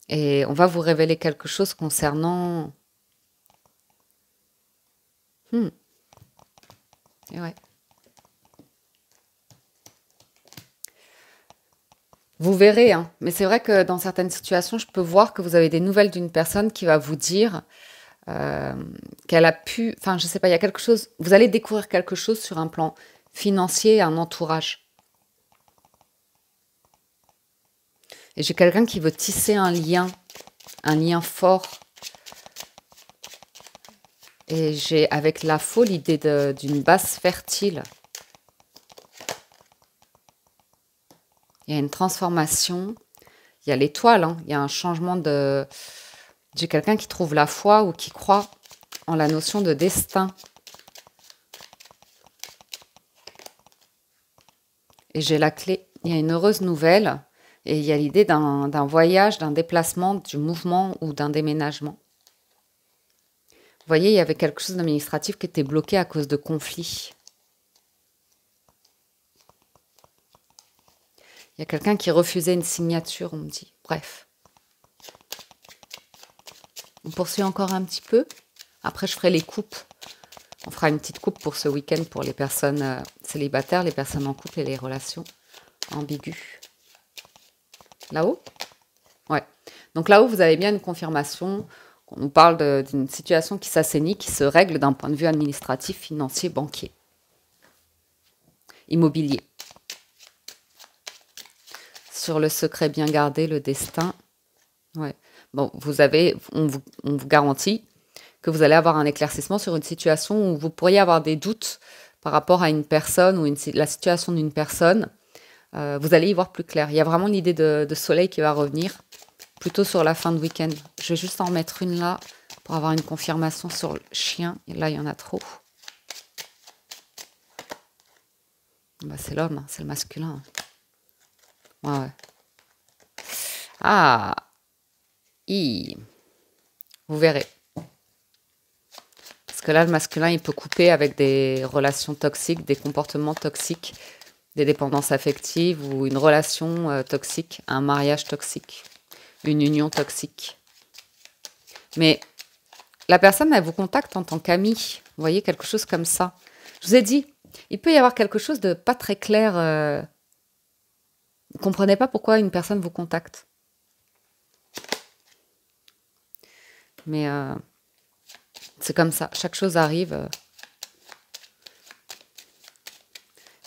Speaker 1: Et on va vous révéler quelque chose concernant... Et ouais. Vous verrez, hein. Mais c'est vrai que dans certaines situations, je peux voir que vous avez des nouvelles d'une personne qui va vous dire qu'elle a pu... Enfin, je sais pas, il y a quelque chose... Vous allez découvrir quelque chose sur un plan financier, un entourage. Et j'ai quelqu'un qui veut tisser un lien fort. Et j'ai avec la faux l'idée d'une base fertile. Il y a une transformation. Il y a l'étoile, hein. Il y a un changement de... J'ai quelqu'un qui trouve la foi ou qui croit en la notion de destin. Et j'ai la clé. Il y a une heureuse nouvelle. Et il y a l'idée d'un voyage, d'un déplacement, du mouvement ou d'un déménagement. Vous voyez, il y avait quelque chose d'administratif qui était bloqué à cause de conflits. Il y a quelqu'un qui refusait une signature, on me dit. Bref. On poursuit encore un petit peu. Après, je ferai les coupes. On fera une petite coupe pour ce week-end pour les personnes célibataires, les personnes en couple et les relations ambiguës. Là-haut? Ouais. Donc là-haut, vous avez bien une confirmation. On nous parle d'une situation qui s'assainit, qui se règle d'un point de vue administratif, financier, banquier, immobilier. Sur le secret bien gardé, le destin. Ouais. Bon, on vous garantit que vous allez avoir un éclaircissement sur une situation où vous pourriez avoir des doutes par rapport à une personne ou la situation d'une personne. Vous allez y voir plus clair. Il y a vraiment l'idée de soleil qui va revenir, plutôt sur la fin de week-end. Je vais juste en mettre une là pour avoir une confirmation sur le chien. Et là, il y en a trop. Bah, c'est l'homme, hein, c'est le masculin. Ouais, ouais. Ah, vous verrez. Parce que là, le masculin, il peut couper avec des relations toxiques, des comportements toxiques, des dépendances affectives ou une relation toxique, un mariage toxique, une union toxique. Mais la personne, elle vous contacte en tant qu'amie. Vous voyez, quelque chose comme ça. Je vous ai dit, il peut y avoir quelque chose de pas très clair. Vous ne comprenez pas pourquoi une personne vous contacte. Mais c'est comme ça. Chaque chose arrive.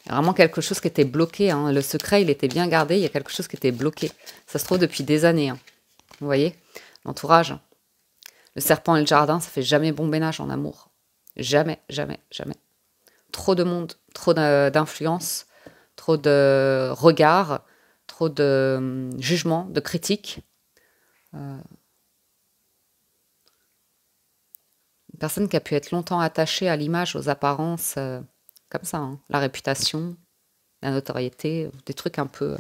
Speaker 1: Il y a vraiment quelque chose qui était bloqué. Hein. Le secret, il était bien gardé. Il y a quelque chose qui était bloqué. Ça se trouve depuis des années. Hein. Vous voyez, l'entourage. Le serpent et le jardin, ça fait jamais bon ménage en amour. Jamais, jamais, jamais. Trop de monde, trop d'influence, trop de regards, trop de jugements, de critiques. Une personne qui a pu être longtemps attachée à l'image, aux apparences, comme ça, hein. La réputation, la notoriété, des trucs un peu...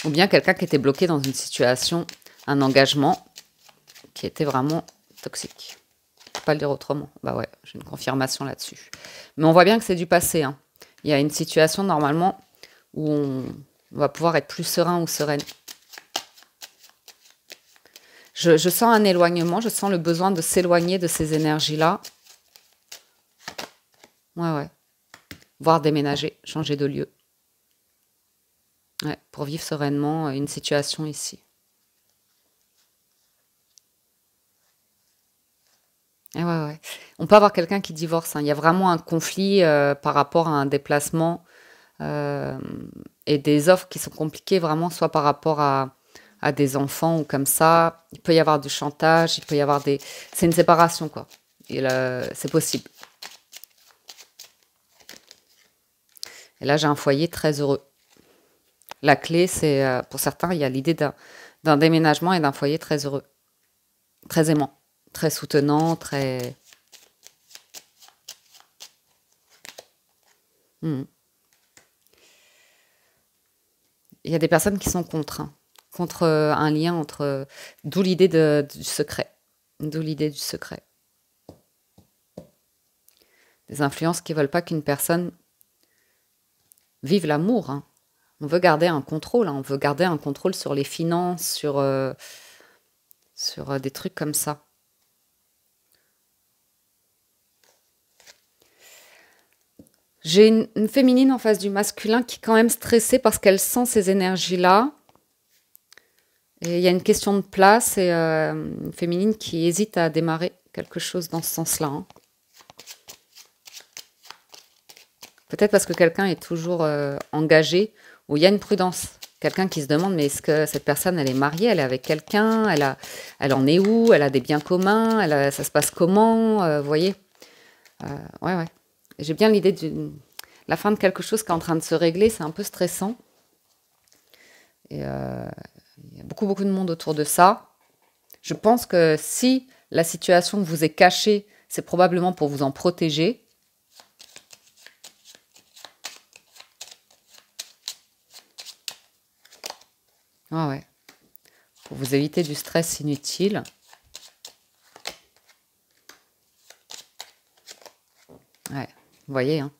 Speaker 1: Ou bien quelqu'un qui était bloqué dans une situation, un engagement qui était vraiment toxique. Je peux pas le dire autrement. Bah ouais, j'ai une confirmation là-dessus. Mais on voit bien que c'est du passé. Hein. Il y a une situation normalement où on va pouvoir être plus serein ou sereine. Je sens un éloignement, je sens le besoin de s'éloigner de ces énergies-là. Ouais, ouais. Voire déménager, changer de lieu. Ouais, pour vivre sereinement une situation ici. Et ouais, ouais. On peut avoir quelqu'un qui divorce, hein. Il y a vraiment un conflit par rapport à un déplacement euh, et des offres qui sont compliquées vraiment, soit par rapport à des enfants ou comme ça. Il peut y avoir du chantage, il peut y avoir des... C'est une séparation, quoi. Et là, c'est possible. Et là, j'ai un foyer très heureux. La clé, c'est, pour certains, il y a l'idée d'un déménagement et d'un foyer très heureux, très aimant, très soutenant, très... Hmm. Il y a des personnes qui sont contre, hein, contre un lien entre... D'où l'idée du secret. D'où l'idée du secret. Des influences qui veulent pas qu'une personne vive l'amour, hein. On veut garder un contrôle, hein. On veut garder un contrôle sur les finances, sur des trucs comme ça. J'ai une féminine en face du masculin qui est quand même stressée parce qu'elle sent ces énergies-là. Et il y a une question de place et une féminine qui hésite à démarrer quelque chose dans ce sens-là, hein. Peut-être parce que quelqu'un est toujours engagé, ou il y a une prudence. Quelqu'un qui se demande, mais est-ce que cette personne, elle est mariée, elle est avec quelqu'un, elle en est où, elle a des biens communs, ça se passe comment, vous voyez. Ouais, ouais. J'ai bien l'idée de la fin de quelque chose qui est en train de se régler, c'est un peu stressant. Et il y a beaucoup, beaucoup de monde autour de ça. Je pense que si la situation vous est cachée, c'est probablement pour vous en protéger. Ah ouais. Pour vous éviter du stress inutile. Ouais, vous voyez, hein.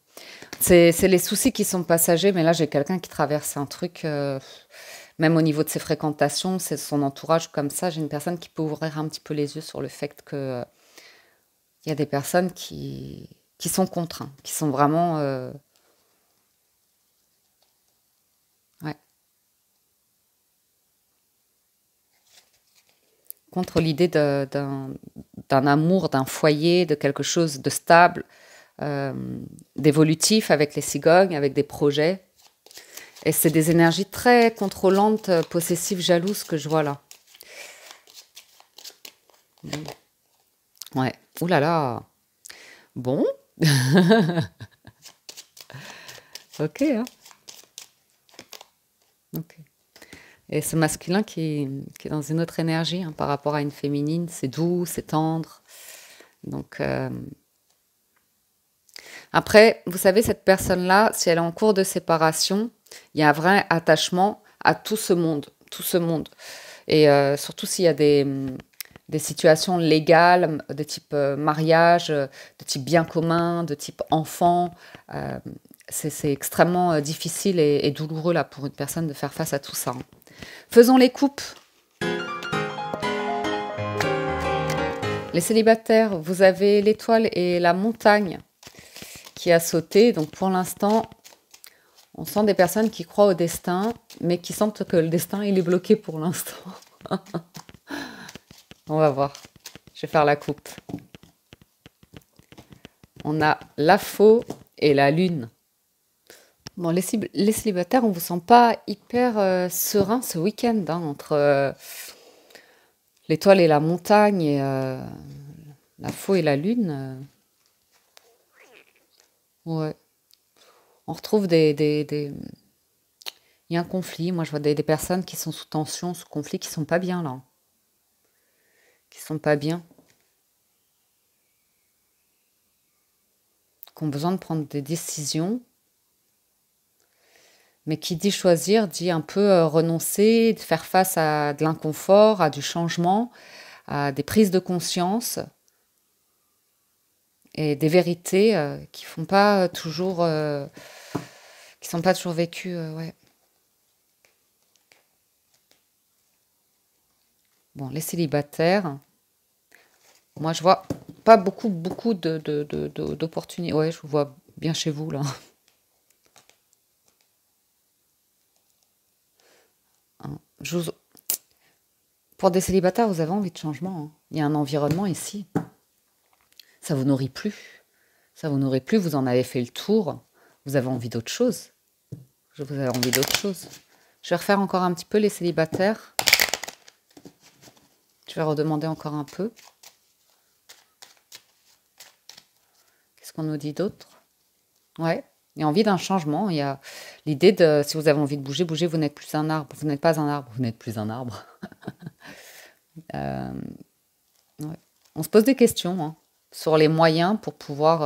Speaker 1: C'est les soucis qui sont passagers, mais là, j'ai quelqu'un qui traverse un truc, même au niveau de ses fréquentations, c'est son entourage comme ça. J'ai une personne qui peut ouvrir un petit peu les yeux sur le fait que il y a des personnes qui sont contre, hein, qui sont vraiment ouais, contre l'idée d'un amour, d'un foyer, de quelque chose de stable, euh, d'évolutif avec les cigognes, avec des projets. Et c'est des énergies très contrôlantes, possessives, jalouses que je vois là. Ouais. Ouh là là. Bon, ok, hein. Ok. Et ce masculin qui est dans une autre énergie, hein, par rapport à une féminine, c'est doux, c'est tendre. Donc, après, vous savez, cette personne-là, si elle est en cours de séparation, il y a un vrai attachement à tout ce monde, tout ce monde. Et surtout s'il y a des situations légales de type mariage, de type bien commun, de type enfant, euh, c'est extrêmement difficile et douloureux là pour une personne de faire face à tout ça, hein. Faisons les coupes. Les célibataires, vous avez l'étoile et la montagne qui a sauté. Donc pour l'instant, on sent des personnes qui croient au destin, mais qui sentent que le destin, il est bloqué pour l'instant. On va voir. Je vais faire la coupe. On a la faux et la lune. Bon, les célibataires, on vous sent pas hyper serein ce week-end, hein, entre l'étoile et la montagne et la faux et la lune. Ouais. On retrouve il y a un conflit. Moi, je vois des personnes qui sont sous tension, sous conflit, qui sont pas bien là. Qui sont pas bien. Qui ont besoin de prendre des décisions. Mais qui dit choisir, dit un peu renoncer, de faire face à de l'inconfort, à du changement, à des prises de conscience et des vérités qui font pas toujours, qui sont pas toujours vécues, ouais. Bon, les célibataires, moi je vois pas beaucoup d'opportunités. Ouais, je vous vois bien chez vous là. Hein. Pour des célibataires, vous avez envie de changement. Hein. Il y a un environnement ici. Ça vous nourrit plus. Ça vous nourrit plus, vous en avez fait le tour. Vous avez envie d'autre chose. Vous avez envie d'autre chose. Je vais refaire encore un petit peu les célibataires. Je vais redemander encore un peu. Qu'est-ce qu'on nous dit d'autre? Ouais, il y a envie d'un changement. Il y a l'idée de, si vous avez envie de bouger, bougez, vous n'êtes plus un arbre. Vous n'êtes pas un arbre, vous n'êtes plus un arbre. Euh, ouais. On se pose des questions hein, sur les moyens pour pouvoir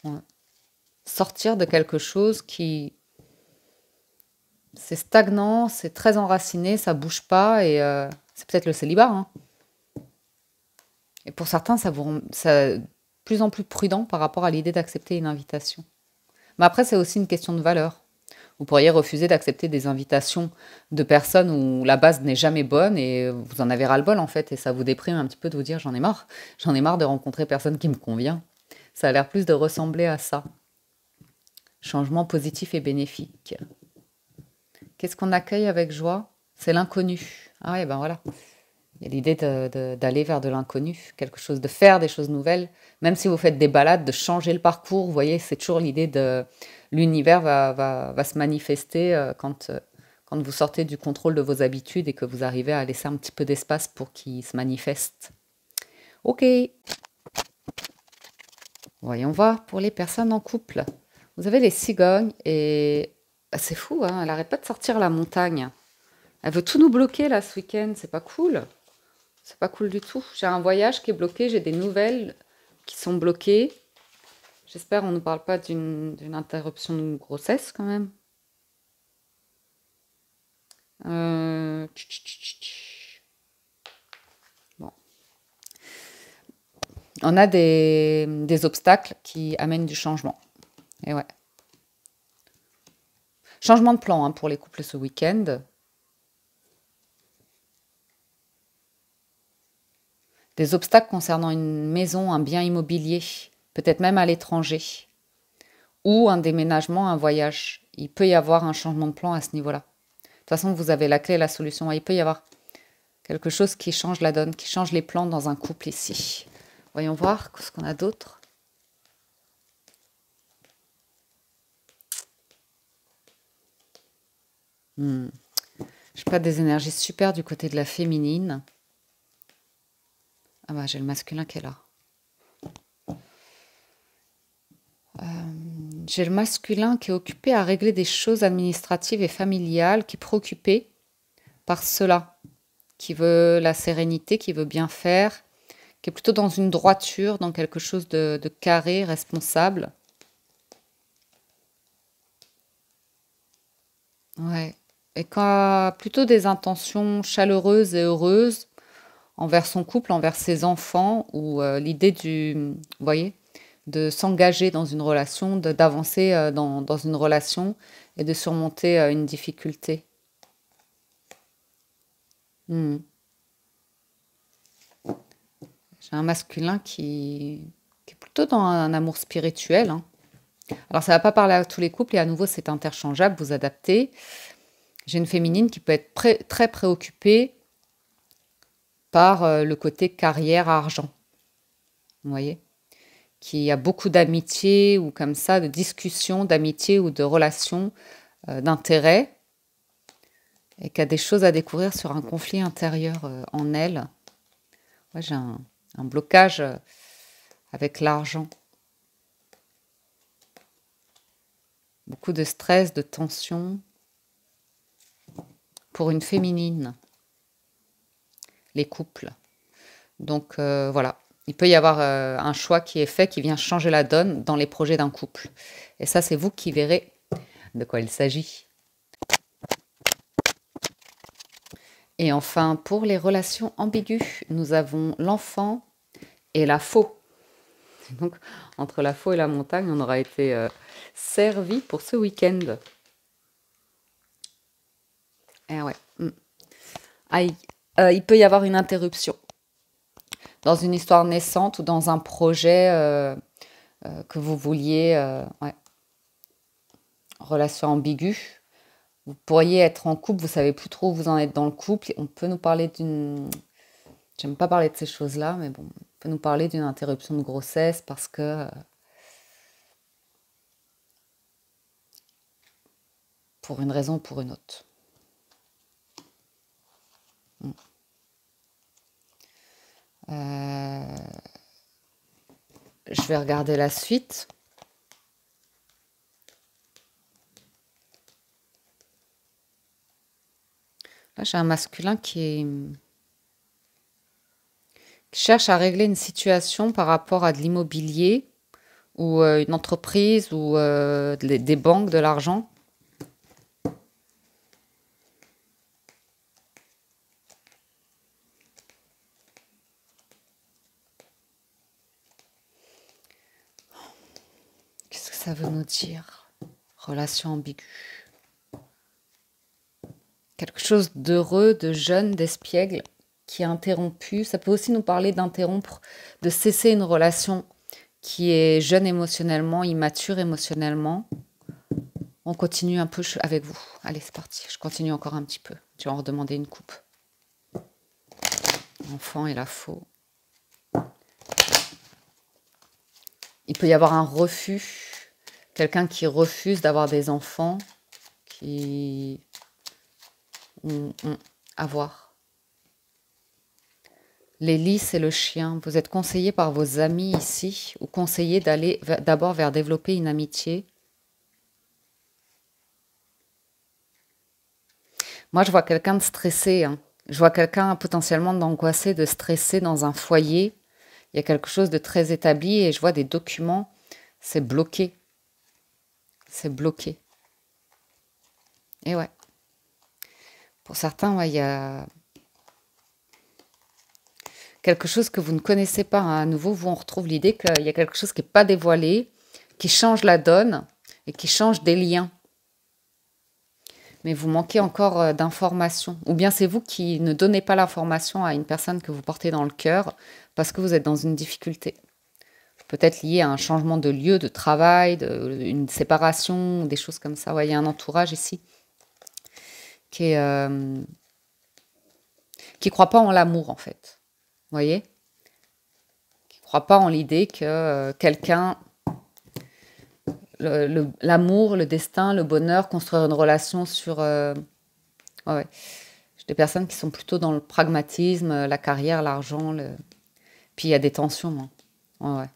Speaker 1: ouais, sortir de quelque chose qui... C'est stagnant, c'est très enraciné, ça bouge pas et c'est peut-être le célibat. Hein. Et pour certains, ça plus en plus prudent par rapport à l'idée d'accepter une invitation. Mais après, c'est aussi une question de valeur. Vous pourriez refuser d'accepter des invitations de personnes où la base n'est jamais bonne et vous en avez ras-le-bol en fait et ça vous déprime un petit peu de vous dire j'en ai marre. J'en ai marre de rencontrer personne qui me convient. Ça a l'air plus de ressembler à ça. Changement positif et bénéfique. Qu'est-ce qu'on accueille avec joie? C'est l'inconnu. Ah ouais, ben voilà. Il y a l'idée d'aller vers de l'inconnu, quelque chose, de faire des choses nouvelles. Même si vous faites des balades, de changer le parcours, vous voyez, c'est toujours l'idée de l'univers va se manifester quand vous sortez du contrôle de vos habitudes et que vous arrivez à laisser un petit peu d'espace pour qu'il se manifeste. Ok, voyons voir pour les personnes en couple. Vous avez les cigognes et bah, c'est fou, hein, elle n'arrête pas de sortir à la montagne. Elle veut tout nous bloquer là ce week-end, c'est pas cool. C'est pas cool du tout. J'ai un voyage qui est bloqué, j'ai des nouvelles qui sont bloquées. J'espère qu'on ne parle pas d'une interruption de grossesse quand même. Bon. On a des obstacles qui amènent du changement. Et ouais. Changement de plan hein, pour les couples ce week-end. Des obstacles concernant une maison, un bien immobilier, peut-être même à l'étranger. Ou un déménagement, un voyage. Il peut y avoir un changement de plan à ce niveau-là. De toute façon, vous avez la clé et la solution. Il peut y avoir quelque chose qui change la donne, qui change les plans dans un couple ici. Voyons voir ce qu'on a d'autre. Je n'ai pas des énergies super du côté de la féminine. Ah bah j'ai le masculin qui est là. J'ai le masculin qui est occupé à régler des choses administratives et familiales, qui est préoccupé par cela, qui veut la sérénité, qui veut bien faire, qui est plutôt dans une droiture, dans quelque chose de carré, responsable. Ouais. Et qui a plutôt des intentions chaleureuses et heureuses envers son couple, envers ses enfants, ou l'idée vous voyez, de s'engager dans une relation, d'avancer dans une relation et de surmonter une difficulté. Hmm. J'ai un masculin qui est plutôt dans un amour spirituel. Hein. Alors, ça ne va pas parler à tous les couples et à nouveau, c'est interchangeable, vous adaptez. J'ai une féminine qui peut être très préoccupée par le côté carrière, argent. Vous voyez? Qui a beaucoup d'amitié ou comme ça, de discussions, d'amitié ou de relations, d'intérêt, et qui a des choses à découvrir sur un conflit intérieur en elle. Ouais, j'ai un blocage avec l'argent. Beaucoup de stress, de tension pour une féminine, les couples. Donc voilà, il peut y avoir un choix qui est fait, qui vient changer la donne dans les projets d'un couple. Et ça, c'est vous qui verrez de quoi il s'agit. Et enfin, pour les relations ambiguës, nous avons l'enfant et la faux. Donc, entre la faux et la montagne, on aura été servi pour ce week-end. Eh ouais. Aïe. Il peut y avoir une interruption dans une histoire naissante ou dans un projet que vous vouliez, ouais, relation ambiguë. Vous pourriez être en couple, vous savez plus trop où vous en êtes dans le couple. On peut nous parler d'une... J'aime pas parler de ces choses-là, mais bon, on peut nous parler d'une interruption de grossesse parce que... pour une raison ou pour une autre. Je vais regarder la suite. Là, j'ai un masculin qui cherche à régler une situation par rapport à de l'immobilier ou une entreprise ou des banques, de l'argent. Qu'est-ce que ça veut nous dire? Relation ambiguë. Quelque chose d'heureux, de jeune, d'espiègle qui est interrompu. Ça peut aussi nous parler d'interrompre, de cesser une relation qui est jeune émotionnellement, immature émotionnellement. On continue un peu avec vous. Allez, c'est parti. Je continue encore un petit peu. Je vais en redemander une coupe. L'enfant et la faux. Il peut y avoir un refus. Quelqu'un qui refuse d'avoir des enfants. Qui... À voir. Les lys et le chien. Vous êtes conseillé par vos amis ici ou conseillé d'aller d'abord vers développer une amitié. Moi, je vois quelqu'un de stressé. Hein. Je vois quelqu'un potentiellement d'angoissé, de stressé dans un foyer. Il y a quelque chose de très établi et je vois des documents. C'est bloqué. C'est bloqué. Et ouais. Pour certains, ouais, il y a quelque chose que vous ne connaissez pas. Hein. À nouveau, vous, on retrouve l'idée qu'il y a quelque chose qui n'est pas dévoilé, qui change la donne et qui change des liens. Mais vous manquez encore d'informations. Ou bien c'est vous qui ne donnez pas l'information à une personne que vous portez dans le cœur parce que vous êtes dans une difficulté. Peut-être lié à un changement de lieu, de travail, une séparation, des choses comme ça. Ouais, il y a un entourage ici qui ne croit pas en l'amour, en fait. Vous voyez? Qui ne croit pas en l'idée que quelqu'un... L'amour, le destin, le bonheur, construire une relation sur... ouais. J'ai des personnes qui sont plutôt dans le pragmatisme, la carrière, l'argent. Puis il y a des tensions. Hein. Ouais.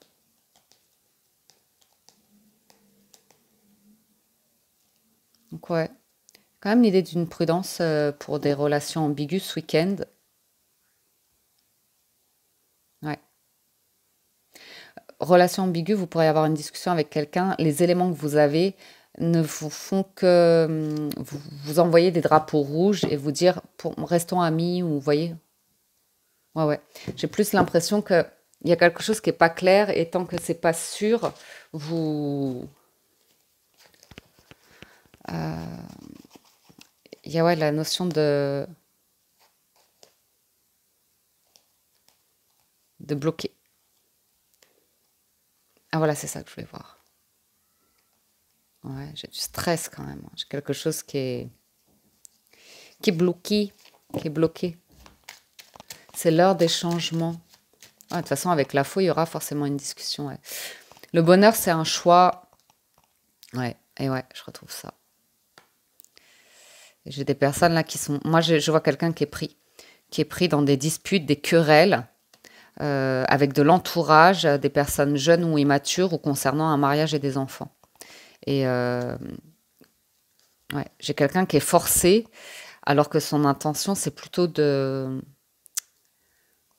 Speaker 1: Donc ouais, quand même l'idée d'une prudence pour des relations ambiguës ce week-end. Ouais. Relation ambiguë, vous pourrez avoir une discussion avec quelqu'un. Les éléments que vous avez ne vous font que vous envoyer des drapeaux rouges et vous dire restons amis ou vous voyez. Ouais, ouais. J'ai plus l'impression que il y a quelque chose qui est pas clair et tant que c'est pas sûr, vous il y a ouais la notion de bloquer. Ah voilà, c'est ça que je voulais voir. Ouais, j'ai du stress quand même. J'ai quelque chose qui est bloqué, qui est bloqué. C'est l'heure des changements. Ah, de toute façon, avec la faux, il y aura forcément une discussion. Ouais. Le bonheur, c'est un choix. Ouais, et ouais, je retrouve ça. J'ai des personnes là qui sont... Moi, je vois quelqu'un qui est pris dans des disputes, des querelles, avec de l'entourage, des personnes jeunes ou immatures ou concernant un mariage et des enfants. Et ouais, j'ai quelqu'un qui est forcé, alors que son intention, c'est plutôt de...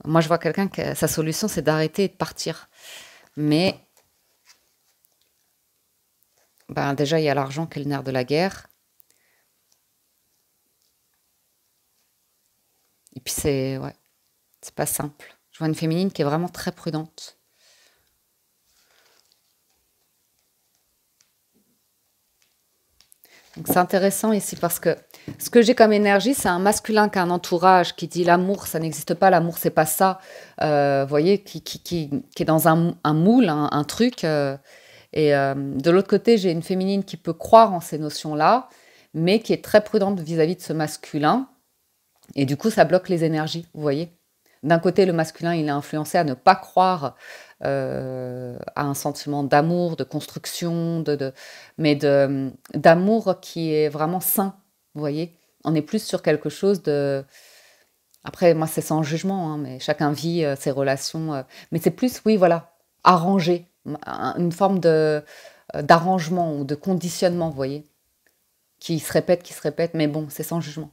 Speaker 1: Moi, je vois quelqu'un que sa solution, c'est d'arrêter et de partir. Mais ben, déjà, il y a l'argent qui est le nerf de la guerre. Et puis, ouais, c'est pas simple. Je vois une féminine qui est vraiment très prudente. Donc c'est intéressant ici parce que ce que j'ai comme énergie, c'est un masculin qui a un entourage qui dit l'amour, ça n'existe pas, l'amour, c'est pas ça. Vous voyez, qui est dans un moule, un truc. De l'autre côté, j'ai une féminine qui peut croire en ces notions-là, mais qui est très prudente vis-à-vis de ce masculin. Et du coup, ça bloque les énergies, vous voyez. D'un côté, le masculin, il est influencé à ne pas croire à un sentiment d'amour, de construction, d'amour qui est vraiment sain, vous voyez. On est plus sur quelque chose de... Après, moi, c'est sans jugement, hein, mais chacun vit ses relations. Mais c'est plus, oui, voilà, arrangé, une forme d'arrangement ou de conditionnement, vous voyez, qui se répète, mais bon, c'est sans jugement.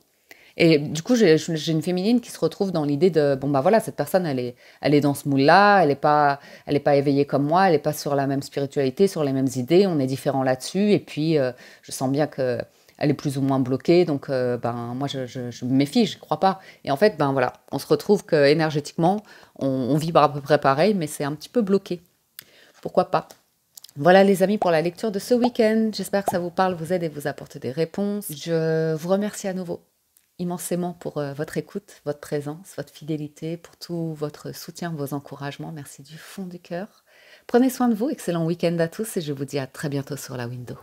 Speaker 1: Et du coup, j'ai une féminine qui se retrouve dans l'idée de, bon, bah voilà, cette personne, elle est dans ce moule-là, elle est pas éveillée comme moi, elle n'est pas sur la même spiritualité, sur les mêmes idées, on est différents là-dessus, et puis je sens bien que elle est plus ou moins bloquée, donc ben, moi, je me méfie, je ne crois pas. Et en fait, ben voilà, on se retrouve que énergétiquement, on vibre à peu près pareil, mais c'est un petit peu bloqué. Pourquoi pas? Voilà les amis pour la lecture de ce week-end. J'espère que ça vous parle, vous aide et vous apporte des réponses. Je vous remercie à nouveau immensément pour votre écoute, votre présence, votre fidélité, pour tout votre soutien, vos encouragements. Merci du fond du cœur. Prenez soin de vous, excellent week-end à tous et je vous dis à très bientôt sur la window.